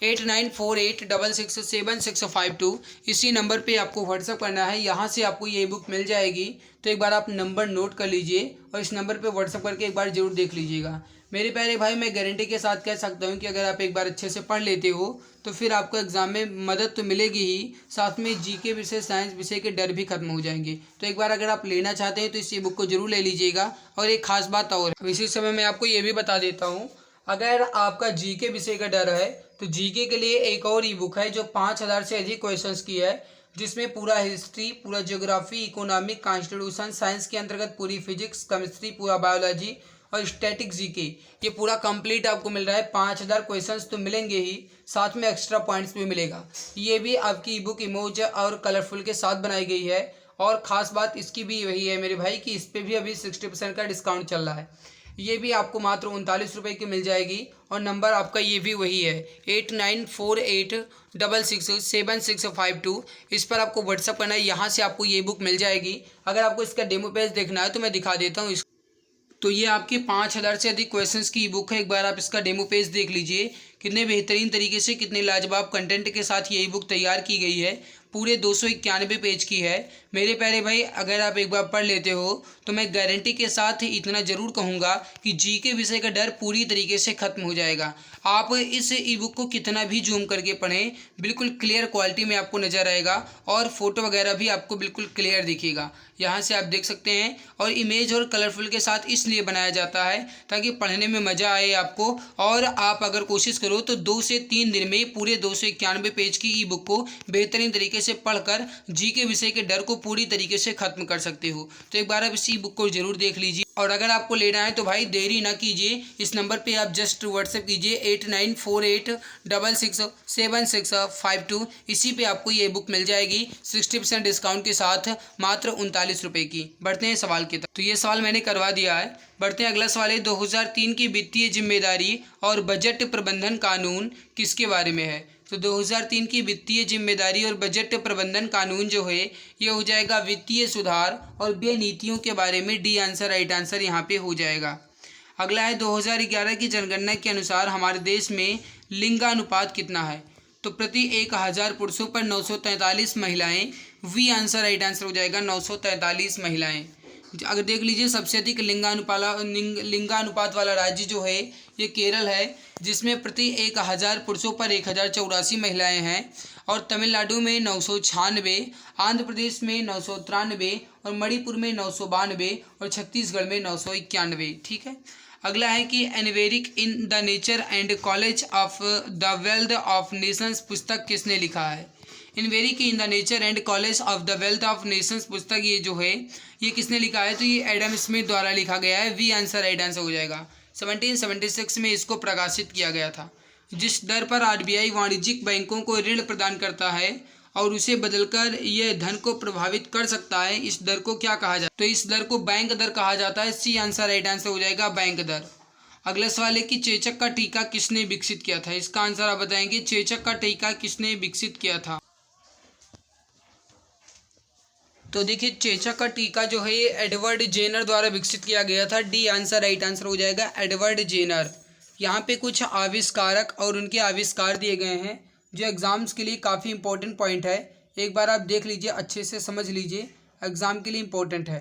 8948667652 इसी नंबर पे आपको व्हाट्सअप करना है। यहाँ से आपको ये बुक मिल जाएगी। तो एक बार आप नंबर नोट कर लीजिए और इस नंबर पे व्हाट्सअप करके एक बार जरूर देख लीजिएगा। मेरे प्यारे भाई, मैं गारंटी के साथ कह सकता हूँ कि अगर आप एक बार अच्छे से पढ़ लेते हो तो फिर आपको एग्ज़ाम में मदद तो मिलेगी ही, साथ में GK विषय, साइंस विषय के डर भी खत्म हो जाएंगे। तो एक बार अगर आप लेना चाहते हैं तो इस बुक को जरूर ले लीजिएगा। और एक खास बात और है, इसी समय मैं आपको ये भी बता देता हूँ, अगर आपका GK विषय का डर है तो GK के लिए एक और ई बुक है जो 5000 से अधिक क्वेश्चंस की है, जिसमें पूरा हिस्ट्री, पूरा ज्योग्राफी, इकोनॉमिक, कॉन्स्टिट्यूशन, साइंस के अंतर्गत पूरी फिजिक्स, केमिस्ट्री, पूरा बायोलॉजी और स्टैटिक GK ये पूरा कंप्लीट आपको मिल रहा है। 5000 क्वेश्चंस तो मिलेंगे ही, साथ में एक्स्ट्रा पॉइंट्स भी मिलेगा। ये भी आपकी ई बुक इमोज और कलरफुल के साथ बनाई गई है। और ख़ास बात इसकी भी वही है मेरे भाई कि इस पर भी अभी 60% का डिस्काउंट चल रहा है। ये भी आपको मात्र 39 रुपये की मिल जाएगी। और नंबर आपका ये भी वही है 8948667652। इस पर आपको व्हाट्सअप करना है, यहाँ से आपको ये बुक मिल जाएगी। अगर आपको इसका डेमो पेज देखना है तो मैं दिखा देता हूँ। तो ये आपके 5000 से अधिक क्वेश्चंस की ई बुक है। एक बार आप इसका डेमो पेज देख लीजिए, कितने बेहतरीन तरीके से, कितने लाजवाब कंटेंट के साथ ये ई बुक तैयार की गई है। पूरे 291 पेज की है। मेरे प्यारे भाई, अगर आप एक बार पढ़ लेते हो तो मैं गारंटी के साथ इतना ज़रूर कहूँगा कि GK विषय का डर पूरी तरीके से ख़त्म हो जाएगा। आप इस ई बुक को कितना भी जूम करके पढ़ें, बिल्कुल क्लियर क्वालिटी में आपको नज़र आएगा और फोटो वगैरह भी आपको बिल्कुल क्लियर दिखेगा। यहाँ से आप देख सकते हैं। और इमेज और कलरफुल के साथ इसलिए बनाया जाता है ताकि पढ़ने में मज़ा आए आपको। और आप अगर कोशिश करो तो 2 से 3 दिन में पूरे 291 पेज की ई बुक को बेहतरीन तरीके से पढ़कर GK विषय के डर को पूरी तरीके से ख़त्म कर सकते हो। तो एक बार आप इस ई बुक को ज़रूर देख लीजिए। और अगर आपको लेना है तो भाई देरी ना कीजिए, इस नंबर पे आप जस्ट व्हाट्सएप कीजिए 8948667652। इसी पे आपको ये बुक मिल जाएगी 60% डिस्काउंट के साथ, मात्र 39 रुपये की। बढ़ते हैं सवाल की तरफ। तो ये सवाल मैंने करवा दिया है। बढ़ते हैं अगला सवाल है, 2003 की वित्तीय जिम्मेदारी और बजट प्रबंधन कानून किसके बारे में है? तो 2003 की वित्तीय जिम्मेदारी और बजट प्रबंधन कानून जो है ये हो जाएगा वित्तीय सुधार और व्यय नीतियों के बारे में। डी आंसर राइट आंसर यहाँ पे हो जाएगा। अगला है, 2011 की जनगणना के अनुसार हमारे देश में लिंगानुपात कितना है? तो प्रति 1000 पुरुषों पर 943 महिलाएं। वी आंसर राइट आंसर हो जाएगा 943 महिलाएं। अगर देख लीजिए सबसे अधिक लिंगानुपात वाला राज्य जो है ये केरल है, जिसमें प्रति 1000 पुरुषों पर 1084 महिलाएं हैं। और तमिलनाडु में 996, आंध्र प्रदेश में 993 और मणिपुर में 992 और छत्तीसगढ़ में 991। ठीक है। अगला है कि एनवेरिक in the nature and college of the wealth of nations पुस्तक किसने लिखा है? इनवेरिक in the nature and college of the wealth of nations पुस्तक ये जो है ये किसने लिखा है? तो ये एडम स्मिथ द्वारा लिखा गया है। वी आंसर राइट आंसर हो जाएगा। 1776 में इसको प्रकाशित किया गया था। जिस दर पर आरबीआई वाणिज्यिक बैंकों को ऋण प्रदान करता है और उसे बदलकर यह धन को प्रभावित कर सकता है, इस दर को क्या कहा जाता है? तो इस दर को बैंक दर कहा जाता है। सी आंसर राइट आंसर हो जाएगा, बैंक दर। अगला सवाल है कि चेचक का टीका किसने विकसित किया था? इसका आंसर आप बताएंगे। चेचक का टीका किसने विकसित किया था? तो देखिए चेचक का टीका जो है ये एडवर्ड जेनर द्वारा विकसित किया गया था। डी आंसर राइट आंसर हो जाएगा, एडवर्ड जेनर। यहाँ पे कुछ आविष्कारक और उनके आविष्कार दिए गए हैं जो एग्जाम्स के लिए काफ़ी इंपॉर्टेंट पॉइंट है। एक बार आप देख लीजिए, अच्छे से समझ लीजिए, एग्जाम के लिए इंपॉर्टेंट है।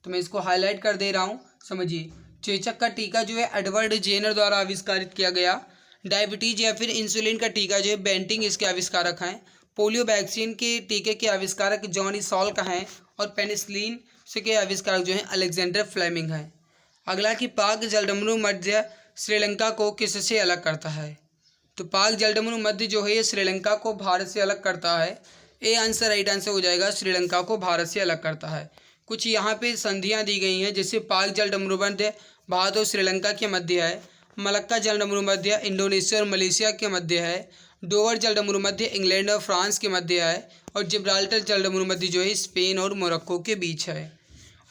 तो मैं इसको हाईलाइट कर दे रहा हूँ, समझिए। चेचक का टीका जो है एडवर्ड जेनर द्वारा आविष्कारित किया गया। डायबिटीज या फिर इंसुलिन का टीका जो है बेंटिंग इसके आविष्कारक हैं। पोलियो वैक्सीन के टीके के आविष्कारक जॉनी सॉल्क हैं और पेनिसिलिन से के आविष्कारक जो हैं अलेक्जेंडर फ्लेमिंग हैं। अगला कि पाक जलडमरू मध्य श्रीलंका को किससे अलग करता है? तो पाक जलडमरू मध्य जो है ये श्रीलंका को भारत से अलग करता है। ए आंसर राइट आंसर हो जाएगा, श्रीलंका को भारत से अलग करता है। कुछ यहाँ पे संधियाँ दी गई हैं, जैसे पाक जलडमरू मध्य भारत और श्रीलंका के मध्य है, मलक्का जलडमरू मध्य इंडोनेशिया और मलेशिया के मध्य है, डोवर जलडमरू मध्य इंग्लैंड और फ्रांस के मध्य है, और जिब्राल्टर जलडमरू मध्य जो है स्पेन और मोरक्को के बीच है।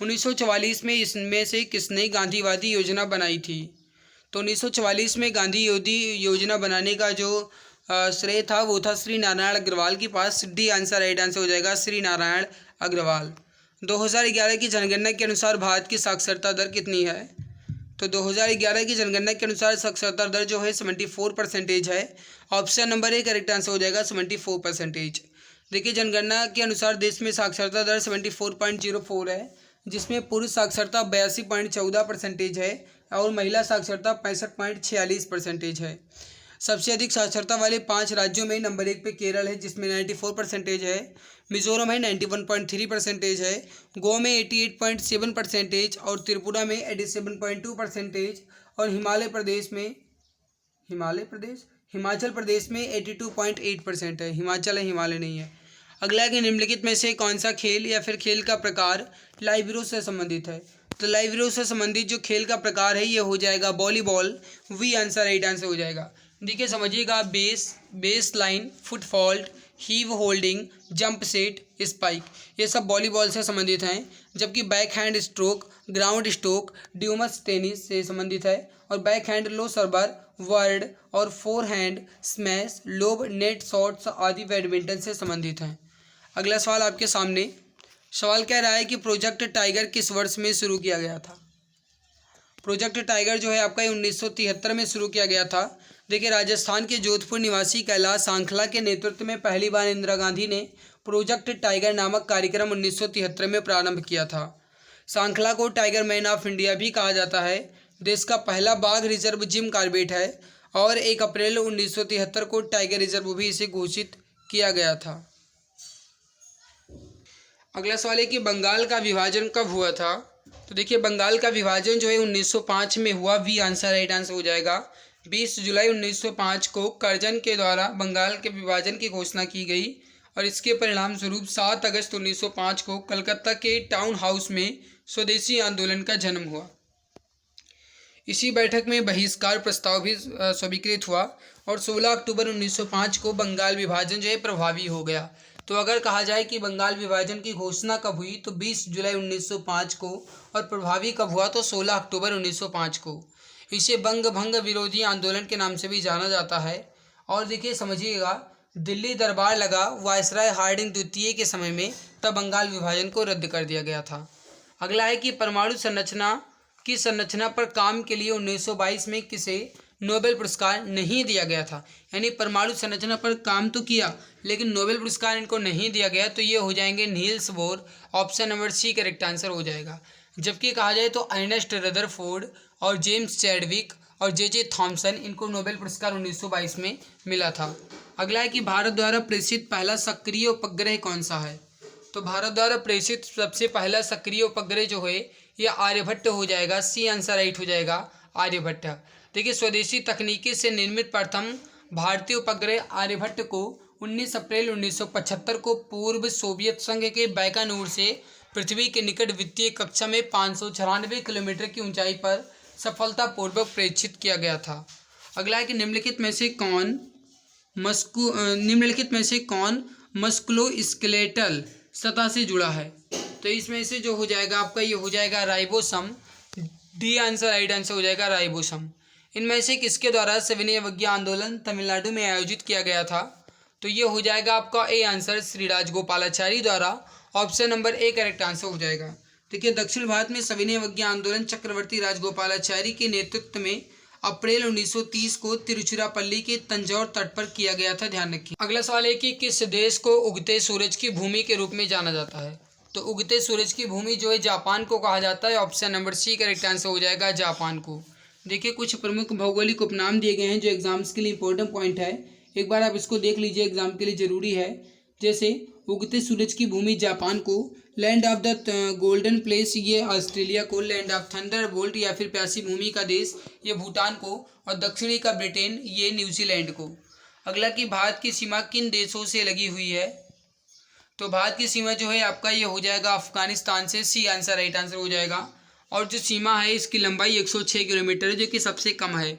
1944 में इसमें से किसने गांधीवादी योजना बनाई थी? तो 1944 में गांधी योजना बनाने का जो श्रेय था वो था श्री नारायण अग्रवाल के पास। डी आंसर राइट आंसर हो जाएगा, श्री नारायण अग्रवाल। 2011 की जनगणना के अनुसार भारत की साक्षरता दर कितनी है? तो 2011 की जनगणना के अनुसार साक्षरता दर जो है 74% है। Option number A correct answer हो जाएगा, 74%। देखिए जनगणना के अनुसार देश में साक्षरता दर 74.04 है, जिसमें पुरुष साक्षरता 82.14% है और महिला साक्षरता 65.46% है। सबसे अधिक साक्षरता वाले 5 राज्यों में नंबर 1 पे केरल है जिसमें 94% है, मिजोरम है 91.3% है, गोवा में 88.7% और त्रिपुरा में 87.2% और हिमाचल प्रदेश में 82.8% है। हिमाचल है, हिमालय नहीं है। अगला कि निम्नलिखित में से कौन सा खेल या फिर खेल का प्रकार लाइव विरोध से संबंधित है? तो लाइव विरोध से संबंधित जो खेल का प्रकार है ये हो जाएगा volleyball. B answer right answer हो जाएगा। देखिए समझिएगा, base line, foot fault, heave holding, jump set, spike, ये सब वॉलीबॉल से संबंधित हैं। जबकि backhand stroke, ground stroke, ड्यूमस टेनिस से संबंधित है और बैक हैंड लो सर्वर, वर्ड और forehand smash, lob, net shots आदि बैडमिंटन से संबंधित हैं। अगला सवाल आपके सामने। सवाल कह रहा है कि प्रोजेक्ट टाइगर किस वर्ष में शुरू किया गया था? प्रोजेक्ट टाइगर जो है आपका 1973 में शुरू किया गया था। देखिए राजस्थान के जोधपुर निवासी कैलाश सांखला के नेतृत्व में पहली बार इंदिरा गांधी ने प्रोजेक्ट टाइगर नामक कार्यक्रम 1973 में प्रारंभ किया था। सांखला को टाइगर मैन ऑफ इंडिया भी कहा जाता है। देश का पहला बाघ रिजर्व जिम कॉर्बेट है और 1 अप्रैल 1973 को टाइगर रिजर्व भी इसे घोषित किया गया था। अगला सवाल है कि बंगाल का विभाजन कब हुआ था? तो देखिए बंगाल का विभाजन जो है 1905 में हुआ। वी आंसर राइट आंसर हो जाएगा। 20 जुलाई 1905 को कर्जन के द्वारा बंगाल के विभाजन की घोषणा की गई और इसके परिणाम स्वरूप 7 अगस्त 1905 को कलकत्ता के टाउन हाउस में स्वदेशी आंदोलन का जन्म हुआ। इसी बैठक में बहिष्कार प्रस्ताव भी स्वीकृत हुआ और 16 अक्टूबर 1905 को बंगाल विभाजन जो है प्रभावी हो गया। तो अगर कहा जाए कि बंगाल विभाजन की घोषणा कब हुई तो 20 जुलाई 1905 को और प्रभावी कब हुआ तो 16 अक्टूबर 1905 को। इसे बंग भंग विरोधी आंदोलन के नाम से भी जाना जाता है। और देखिए समझिएगा, दिल्ली दरबार लगा वायसराय हार्डिंग द्वितीय के समय में, तब बंगाल विभाजन को रद्द कर दिया गया था। अगला है कि परमाणु संरचना की संरचना पर काम के लिए 1922 में किसे नोबेल पुरस्कार नहीं दिया गया था। यानी परमाणु संरचना पर काम तो किया लेकिन नोबेल पुरस्कार इनको नहीं दिया गया, तो ये हो जाएंगे Niels Bohr, option number C correct answer हो जाएगा। जबकि कहा जाए तो अर्नेस्ट रदरफोर्ड और जेम्स चैडविक और जे थॉमसन, इनको नोबेल पुरस्कार 1922 में मिला था। अगला है कि भारत द्वारा प्रेषित पहला सक्रिय उपग्रह कौन सा है। तो भारत द्वारा प्रेषित सबसे पहला सक्रिय उपग्रह जो है ये आर्यभट्ट हो जाएगा, सी आंसर राइट हो जाएगा आर्यभट्ट। देखिए स्वदेशी तकनीकी से निर्मित प्रथम भारतीय उपग्रह आर्यभट्ट को 19 अप्रैल 1975 को पूर्व सोवियत संघ के बैकानूर से पृथ्वी के निकट वित्तीय कक्षा में 596 किलोमीटर की ऊंचाई पर सफलतापूर्वक प्रेषित किया गया था। अगला है कि निम्नलिखित में से कौन मस्कुलोस्केलेटल सतह से जुड़ा है। तो इसमें से जो हो जाएगा आपका ये हो जाएगा राइबोसम, डी आंसर राइट आंसर हो जाएगा राइबोसम। इनमें से किसके द्वारा सविनय अवज्ञा आंदोलन तमिलनाडु में आयोजित किया गया था। तो ये हो जाएगा आपका ए आंसर श्री राजगोपालाचारी द्वारा, option number A correct answer हो जाएगा। देखिए दक्षिण भारत में सविनय अवज्ञा आंदोलन चक्रवर्ती राजगोपालाचारी के नेतृत्व में अप्रैल 1930 को तिरुचिरापल्ली के तंजौर तट पर किया गया था, ध्यान रखिए। अगला सवाल है कि किस देश को उगते सूरज की भूमि के रूप में जाना जाता है। तो उगते सूरज की भूमि जो है जापान को कहा जाता है, option number C correct answer हो जाएगा जापान को। देखिए कुछ प्रमुख भौगोलिक उपनाम दिए गए हैं जो एग्जाम्स के लिए इंपॉर्टेंट पॉइंट है, एक बार आप इसको देख लीजिए, एग्जाम के लिए ज़रूरी है। जैसे उगते सूरज की भूमि जापान को, land of the golden place ये ऑस्ट्रेलिया को, लैंड ऑफ थंडर बोल्ट या फिर प्यासी भूमि का देश ये भूटान को, और दक्षिणी का ब्रिटेन ये न्यूजीलैंड को। अगला कि भारत की सीमा किन देशों से लगी हुई है। तो भारत की सीमा जो है आपका ये हो जाएगा अफगानिस्तान से, सी आंसर राइट आंसर हो जाएगा। और जो सीमा है इसकी लंबाई 106 किलोमीटर है जो कि सबसे कम है।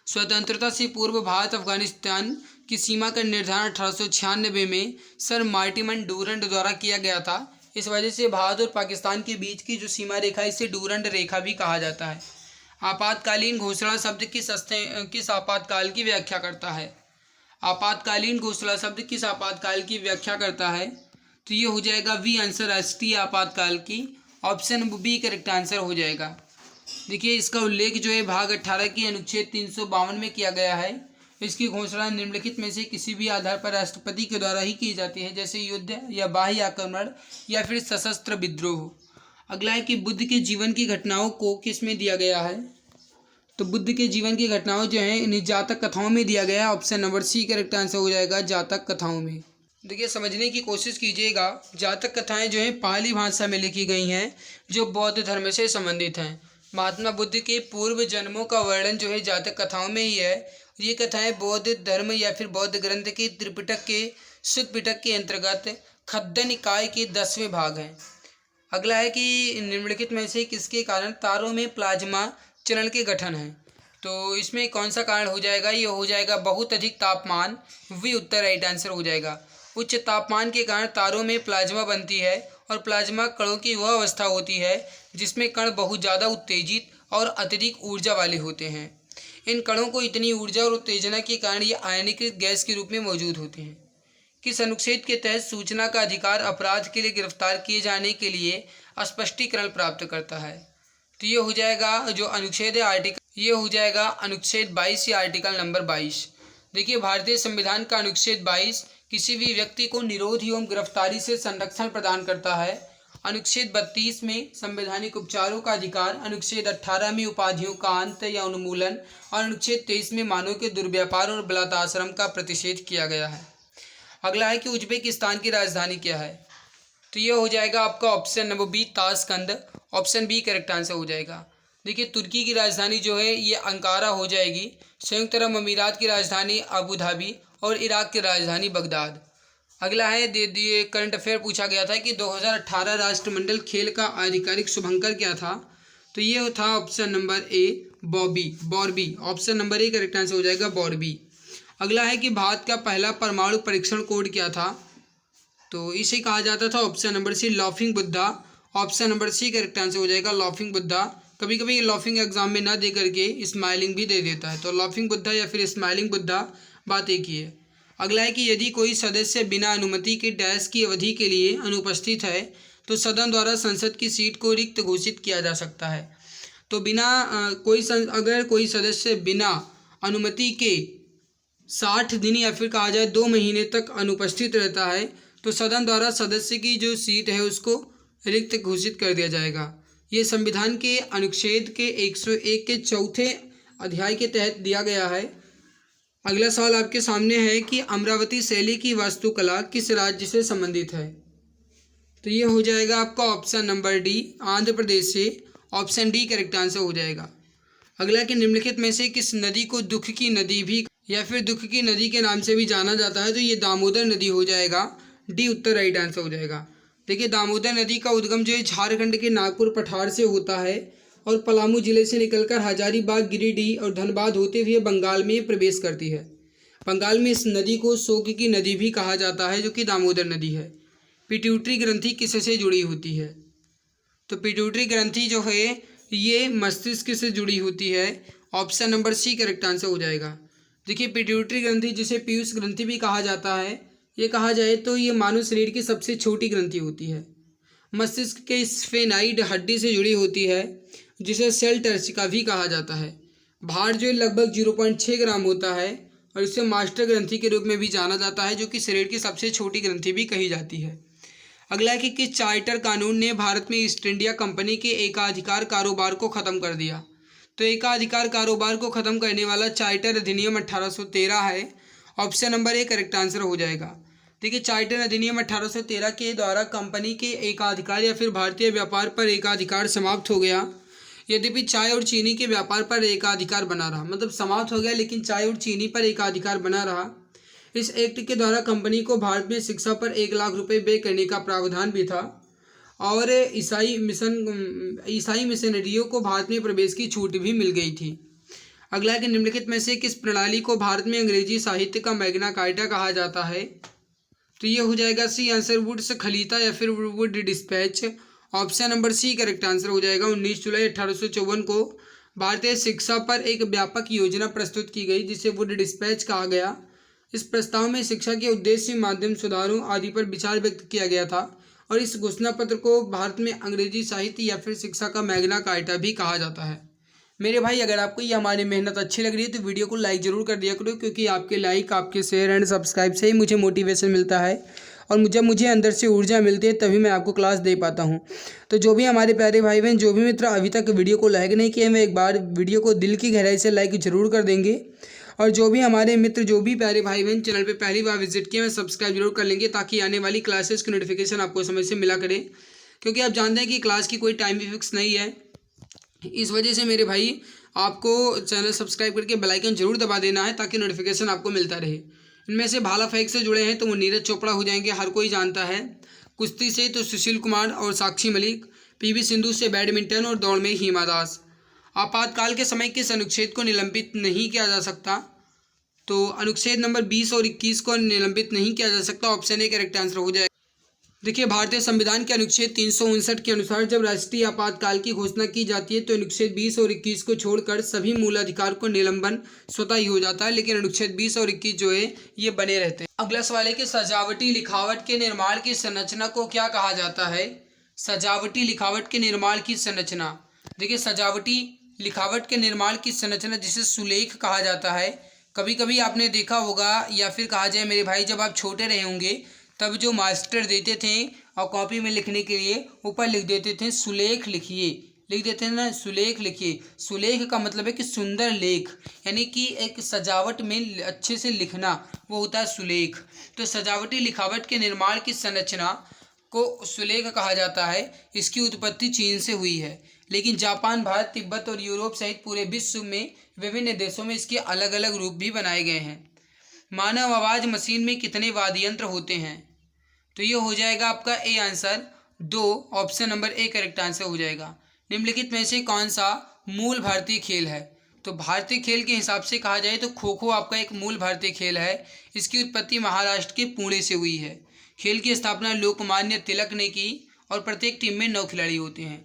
स्वतंत्रता से पूर्व भारत अफगानिस्तान की सीमा का निर्धारण 1896 में सर मार्टिन डूरंड द्वारा किया गया था। इस वजह से भारत और पाकिस्तान के बीच की जो सीमा रेखा है इसे डूरंड रेखा भी कहा जाता है। आपातकालीन घोषणा शब्द किस आपातकाल की व्याख्या करता है। आपातकालीन घोषणा शब्द किस आपातकाल की व्याख्या करता है। तो ये हो जाएगा वी आंसर राष्ट्रीय आपातकाल की, ऑप्शन बी करेक्ट आंसर हो जाएगा। देखिए इसका उल्लेख जो है भाग 18 की अनुच्छेद 352 में किया गया है। इसकी घोषणा निम्नलिखित में से किसी भी आधार पर राष्ट्रपति के द्वारा ही की जाती है, जैसे युद्ध या बाह्य आक्रमण या फिर सशस्त्र विद्रोह। अगला है कि बुद्ध के जीवन की घटनाओं को किस में दिया गया है। तो बुद्ध के जीवन की घटनाओं जो है इन्हें जातक कथाओं में दिया गया है, option number C correct answer हो जाएगा जातक कथाओं में। देखिए समझने की कोशिश कीजिएगा, जातक कथाएं जो हैं पाली भाषा में लिखी गई हैं जो बौद्ध धर्म से संबंधित हैं। महात्मा बुद्ध के पूर्व जन्मों का वर्णन जो है जातक कथाओं में ही है। ये कथाएं बौद्ध धर्म या फिर बौद्ध ग्रंथ के त्रिपिटक के शुद्ध पिटक के अंतर्गत खद्य निकाय के 10वें भाग हैं। अगला है कि निम्नलिखित में से किसके कारण तारों में प्लाज्मा चरण के गठन है। तो इसमें कौन सा कारण हो जाएगा, ये हो जाएगा बहुत अधिक तापमान, वी उत्तर राइट आंसर हो जाएगा। उच्च तापमान के कारण तारों में प्लाज्मा बनती है और प्लाज्मा कणों की वह अवस्था होती है जिसमें कण बहुत ज़्यादा उत्तेजित और अत्यधिक ऊर्जा वाले होते हैं। इन कणों को इतनी ऊर्जा और उत्तेजना के कारण ये आयनीकृत गैस के रूप में मौजूद होते हैं। किस अनुच्छेद के तहत सूचना का अधिकार अपराध के लिए गिरफ्तार किए जाने के लिए स्पष्टीकरण प्राप्त करता है। तो ये हो जाएगा जो अनुच्छेद है आर्टिकल, ये हो जाएगा अनुच्छेद 22 या आर्टिकल नंबर 22। देखिए भारतीय संविधान का अनुच्छेद 22 किसी भी व्यक्ति को निरोध एवं गिरफ्तारी से संरक्षण प्रदान करता है। अनुच्छेद 32 में संवैधानिक उपचारों का अधिकार, अनुच्छेद 18 में उपाधियों का अंत या उन्मूलन और अनुच्छेद 23 में मानव के दुर्व्यापार और बलात्कार का प्रतिषेध किया गया है। अगला है कि उज्बेकिस्तान की राजधानी क्या है। तो ये हो जाएगा आपका option number B Tashkent, option B correct answer हो जाएगा। देखिए तुर्की की राजधानी जो है ये अंकारा हो जाएगी। संयुक्त अरब अमीरात की राजधानी अबू धाबी और इराक की राजधानी बगदाद। अगला है करंट अफेयर पूछा गया था कि 2018 राष्ट्रमंडल खेल का आधिकारिक शुभंकर क्या था। तो ये था ऑप्शन नंबर ए बॉर्बी, option number A correct answer हो जाएगा बॉर्बी। अगला है कि भारत का पहला परमाणु परीक्षण कोड क्या था। तो इसे कहा जाता था option number C laughing Buddha, option number C correct answer हो जाएगा लाफिंग बुद्धा। कभी कभी ये लाफिंग एग्जाम में ना दे करके स्माइलिंग भी दे देता है, तो लाफिंग बुद्धा या फिर स्माइलिंग बुद्धा बात एक ही है। अगला है कि यदि कोई सदस्य बिना अनुमति के डैश की अवधि के लिए अनुपस्थित है तो सदन द्वारा संसद की सीट को रिक्त घोषित किया जा सकता है। तो अगर कोई सदस्य बिना अनुमति के 60 दिन या फिर कहा जाए 2 महीने तक अनुपस्थित रहता है तो सदन द्वारा सदस्य की जो सीट है उसको रिक्त घोषित कर दिया जाएगा। ये संविधान के अनुच्छेद के 101 के चौथे अध्याय के तहत दिया गया है। अगला सवाल आपके सामने है कि अमरावती शैली की वास्तुकला किस राज्य से संबंधित है? तो ये हो जाएगा आपका option number D, Andhra Pradesh से। ऑप्शन डी करेक्ट आंसर हो जाएगा। अगला कि निम्नलिखित में से किस नदी को दुख की नदी भी या फिर दुख की नदी के नाम से भी जाना जाता है? तो ये दामोदर नदी हो जाएगा। डी उत्तर राइट आंसर हो जाएगा। देखिए दामोदर नदी का उद्गम जो है झारखंड के नागपुर पठार से होता है और पलामू जिले से निकलकर हजारीबाग, गिरिडीह और धनबाद होते हुए बंगाल में प्रवेश करती है। बंगाल में इस नदी को शोक की नदी भी कहा जाता है जो कि दामोदर नदी है। पिट्यूटरी ग्रंथि किससे जुड़ी होती है? तो पिट्यूटरी ग्रंथि जो है ये मस्तिष्क से जुड़ी होती है। Option number C correct answer हो जाएगा। देखिए पिट्यूटरी ग्रंथि जिसे पीयूष ग्रंथि भी कहा जाता है, ये कहा जाए तो ये मानव शरीर की सबसे छोटी ग्रंथि होती है। मस्तिष्क के स्फेनाइड हड्डी से जुड़ी होती है जिसे सेल टर्सिका भी कहा जाता है। भार जो लगभग 0.6 ग्राम होता है और इसे मास्टर ग्रंथि के रूप में भी जाना जाता है जो कि शरीर की सबसे छोटी ग्रंथि भी कही जाती है। अगला है कि किस चार्टर कानून ने भारत में ईस्ट इंडिया कंपनी के एकाधिकार कारोबार को ख़त्म कर दिया? तो एकाधिकार कारोबार को ख़त्म करने वाला चार्टर अधिनियम 1813 है। Option number A correct answer हो जाएगा। देखिए चार्टर अधिनियम 1813 के द्वारा कंपनी के एकाधिकार या फिर भारतीय व्यापार पर एकाधिकार समाप्त हो गया। यद्यपि चाय और चीनी के व्यापार पर एकाधिकार बना रहा, मतलब समाप्त हो गया लेकिन चाय और चीनी पर एकाधिकार बना रहा। इस एक्ट के द्वारा कंपनी को भारत में शिक्षा पर 1 लाख रुपए व्यय करने का प्रावधान भी था और ईसाई मिशनरियों को भारत में प्रवेश की छूट भी मिल गई थी। अगला कि निम्नलिखित में से किस प्रणाली को भारत में अंग्रेजी साहित्य का मैग्ना कार्टा कहा जाता है? तो ये हो जाएगा सी आंसर, वुड्स खलीता या फिर Wood dispatch. Option number C correct answer हो जाएगा। 19 जुलाई 1854 को भारतीय शिक्षा पर एक व्यापक योजना प्रस्तुत की गई जिसे वुड डिस्पैच कहा गया। इस प्रस्ताव में शिक्षा के उद्देश्य, माध्यम, सुधारों आदि पर विचार व्यक्त किया गया था और इस घोषणा पत्र को भारत में अंग्रेजी साहित्य या फिर शिक्षा का मैग्ना कार्टा भी कहा जाता है। मेरे भाई अगर आपको ये हमारी मेहनत अच्छी लग रही है तो वीडियो को लाइक ज़रूर कर दिया करो, क्योंकि आपके लाइक, आपके शेयर एंड सब्सक्राइब से ही मुझे मोटिवेशन मिलता है और जब मुझे अंदर से ऊर्जा मिलती है तभी मैं आपको क्लास दे पाता हूँ। तो जो भी हमारे प्यारे भाई बहन, जो भी मित्र अभी तक वीडियो को लाइक नहीं किए, मैं एक बार वीडियो को दिल की गहराई से लाइक जरूर कर देंगे। और जो भी हमारे मित्र, जो भी प्यारे भाई बहन चैनल पे पहली बार विजिट किए, मैं सब्सक्राइब जरूर कर लेंगे ताकि आने वाली क्लासेस की नोटिफिकेशन आपको समय से मिला करे, क्योंकि आप जानते हैं कि क्लास की कोई टाइम भी फिक्स नहीं है। इस वजह से मेरे भाई आपको चैनल सब्सक्राइब करके बेल आइकन जरूर दबा देना है ताकि नोटिफिकेशन आपको मिलता रहे। इनमें से भाला फेंक से जुड़े हैं तो वो नीरज चोपड़ा हो जाएंगे, हर कोई जानता है। कुश्ती से तो सुशील कुमार और साक्षी मलिक। पीवी सिंधु से बैडमिंटन और दौड़ में हिमा दास। आपातकाल के समय किस अनुच्छेद को निलंबित नहीं किया जा सकता? तो अनुच्छेद नंबर 20 और 21 को निलंबित नहीं किया जा सकता। ऑप्शन ए करेक्ट आंसर हो जाएगा। देखिए भारतीय संविधान के अनुच्छेद 359 के अनुसार जब राष्ट्रीय आपातकाल की घोषणा की जाती है तो अनुच्छेद 20 और 21 को छोड़कर सभी मूल अधिकार को निलंबन स्वतः ही हो जाता है, लेकिन अनुच्छेद 20 और 21 जो है ये बने रहते हैं। अगला सवाल है कि सजावटी लिखावट के निर्माण की संरचना को क्या कहा जाता है? सजावटी लिखावट के निर्माण की संरचना। देखिए सजावटी लिखावट के निर्माण की संरचना जिसे सुलेख कहा जाता है। कभी कभी आपने देखा होगा या फिर कहा जाए मेरे भाई, जब आप छोटे रहे होंगे तब जो मास्टर देते थे और कॉपी में लिखने के लिए ऊपर लिख देते थे सुलेख लिखिए, लिख देते हैं ना, सुलेख लिखिए। सुलेख का मतलब है कि सुंदर लेख, यानी कि एक सजावट में अच्छे से लिखना, वो होता है सुलेख। तो सजावटी लिखावट के निर्माण की संरचना को सुलेख कहा जाता है। इसकी उत्पत्ति चीन से हुई है, लेकिन जापान, भारत, तिब्बत और यूरोप सहित पूरे विश्व में विभिन्न देशों में इसके अलग अलग रूप भी बनाए गए हैं। मानव आवाज़ मशीन में कितने वाद्य यंत्र होते हैं? तो ये हो जाएगा आपका A answer 2। Option number A correct answer हो जाएगा। निम्नलिखित में से कौन सा मूल भारतीय खेल है? तो भारतीय खेल के हिसाब से कहा जाए तो खो खो आपका एक मूल भारतीय खेल है। इसकी उत्पत्ति महाराष्ट्र के पुणे से हुई है। खेल की स्थापना लोकमान्य तिलक ने की और प्रत्येक टीम में 9 खिलाड़ी होते हैं।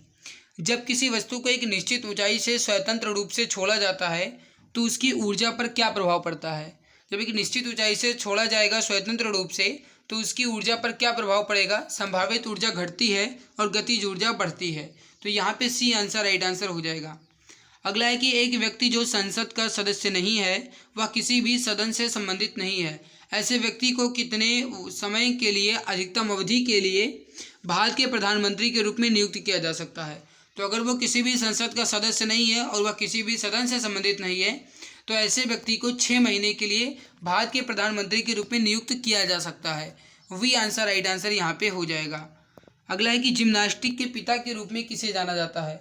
जब किसी वस्तु को एक निश्चित ऊंचाई से स्वतंत्र रूप से छोड़ा जाता है तो उसकी ऊर्जा पर क्या प्रभाव पड़ता है? जब एक निश्चित ऊंचाई से छोड़ा जाएगा स्वतंत्र रूप से तो उसकी ऊर्जा पर क्या प्रभाव पड़ेगा? संभावित ऊर्जा घटती है और गतिज ऊर्जा बढ़ती है। तो यहाँ पे सी आंसर राइट आंसर हो जाएगा। अगला है कि एक व्यक्ति जो संसद का सदस्य नहीं है वह किसी भी सदन से संबंधित नहीं है। ऐसे व्यक्ति को कितने समय के लिए, अधिकतम अवधि के लिए भारत के प्रधानमंत्री के रूप में नियुक्त किया जा सकता है? तो अगर वो किसी भी संसद का सदस्य नहीं है और वह किसी भी सदन से संबंधित नहीं है तो ऐसे व्यक्ति को 6 महीने के लिए भारत के प्रधानमंत्री के रूप में नियुक्त किया जा सकता है। वी आंसर, राइट आंसर यहाँ पे हो जाएगा। अगला है कि जिम्नास्टिक के पिता के रूप में किसे जाना जाता है?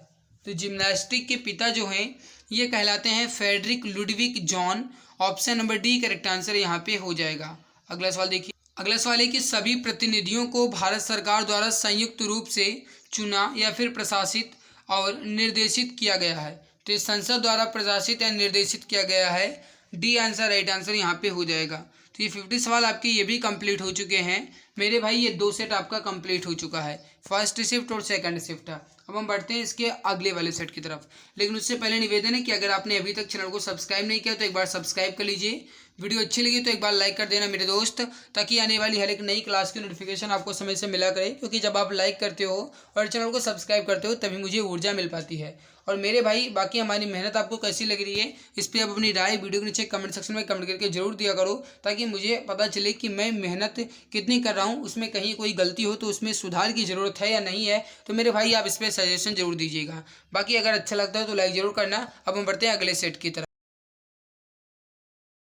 तो जिम्नास्टिक के पिता जो हैं ये कहलाते हैं Friedrich Ludwig John. Option number D correct answer यहाँ पे हो जाएगा। अगला सवाल देखिए। अगला सवाल है कि सभी प्रतिनिधियों को भारत सरकार द्वारा संयुक्त रूप से चुना या फिर प्रशासित और निर्देशित किया गया है? तो ये संसद द्वारा प्रशासित या निर्देशित किया गया है। डी आंसर, राइट आंसर यहाँ पे हो जाएगा। तो ये 50 सवाल आपके ये भी कंप्लीट हो चुके हैं मेरे भाई। ये 2 सेट आपका कंप्लीट हो चुका है, फर्स्ट शिफ्ट और सेकंड शिफ्ट। अब हम बढ़ते हैं इसके अगले वाले सेट की तरफ, लेकिन उससे पहले निवेदन है कि अगर आपने अभी तक चैनल को सब्सक्राइब नहीं किया तो एक बार सब्सक्राइब कर लीजिए। वीडियो अच्छी लगी तो एक बार लाइक कर देना मेरे दोस्त, ताकि आने वाली हर एक नई क्लास की नोटिफिकेशन आपको समय से मिला करे, क्योंकि जब आप लाइक करते हो और चैनल को सब्सक्राइब करते हो तभी मुझे ऊर्जा मिल पाती है। और मेरे भाई बाकी हमारी मेहनत आपको कैसी लग रही है इस पर आप अपनी राय वीडियो के नीचे कमेंट सेक्शन में कमेंट करके जरूर दिया करो, ताकि मुझे पता चले कि मैं मेहनत कितनी कर रहा हूँ, उसमें कहीं कोई गलती हो तो उसमें सुधार की ज़रूरत है या नहीं है। तो मेरे भाई आप इस पर सजेशन जरूर दीजिएगा। बाकी अगर अच्छा लगता है तो लाइक ज़रूर करना। अब हम बढ़ते हैं अगले सेट की तरफ।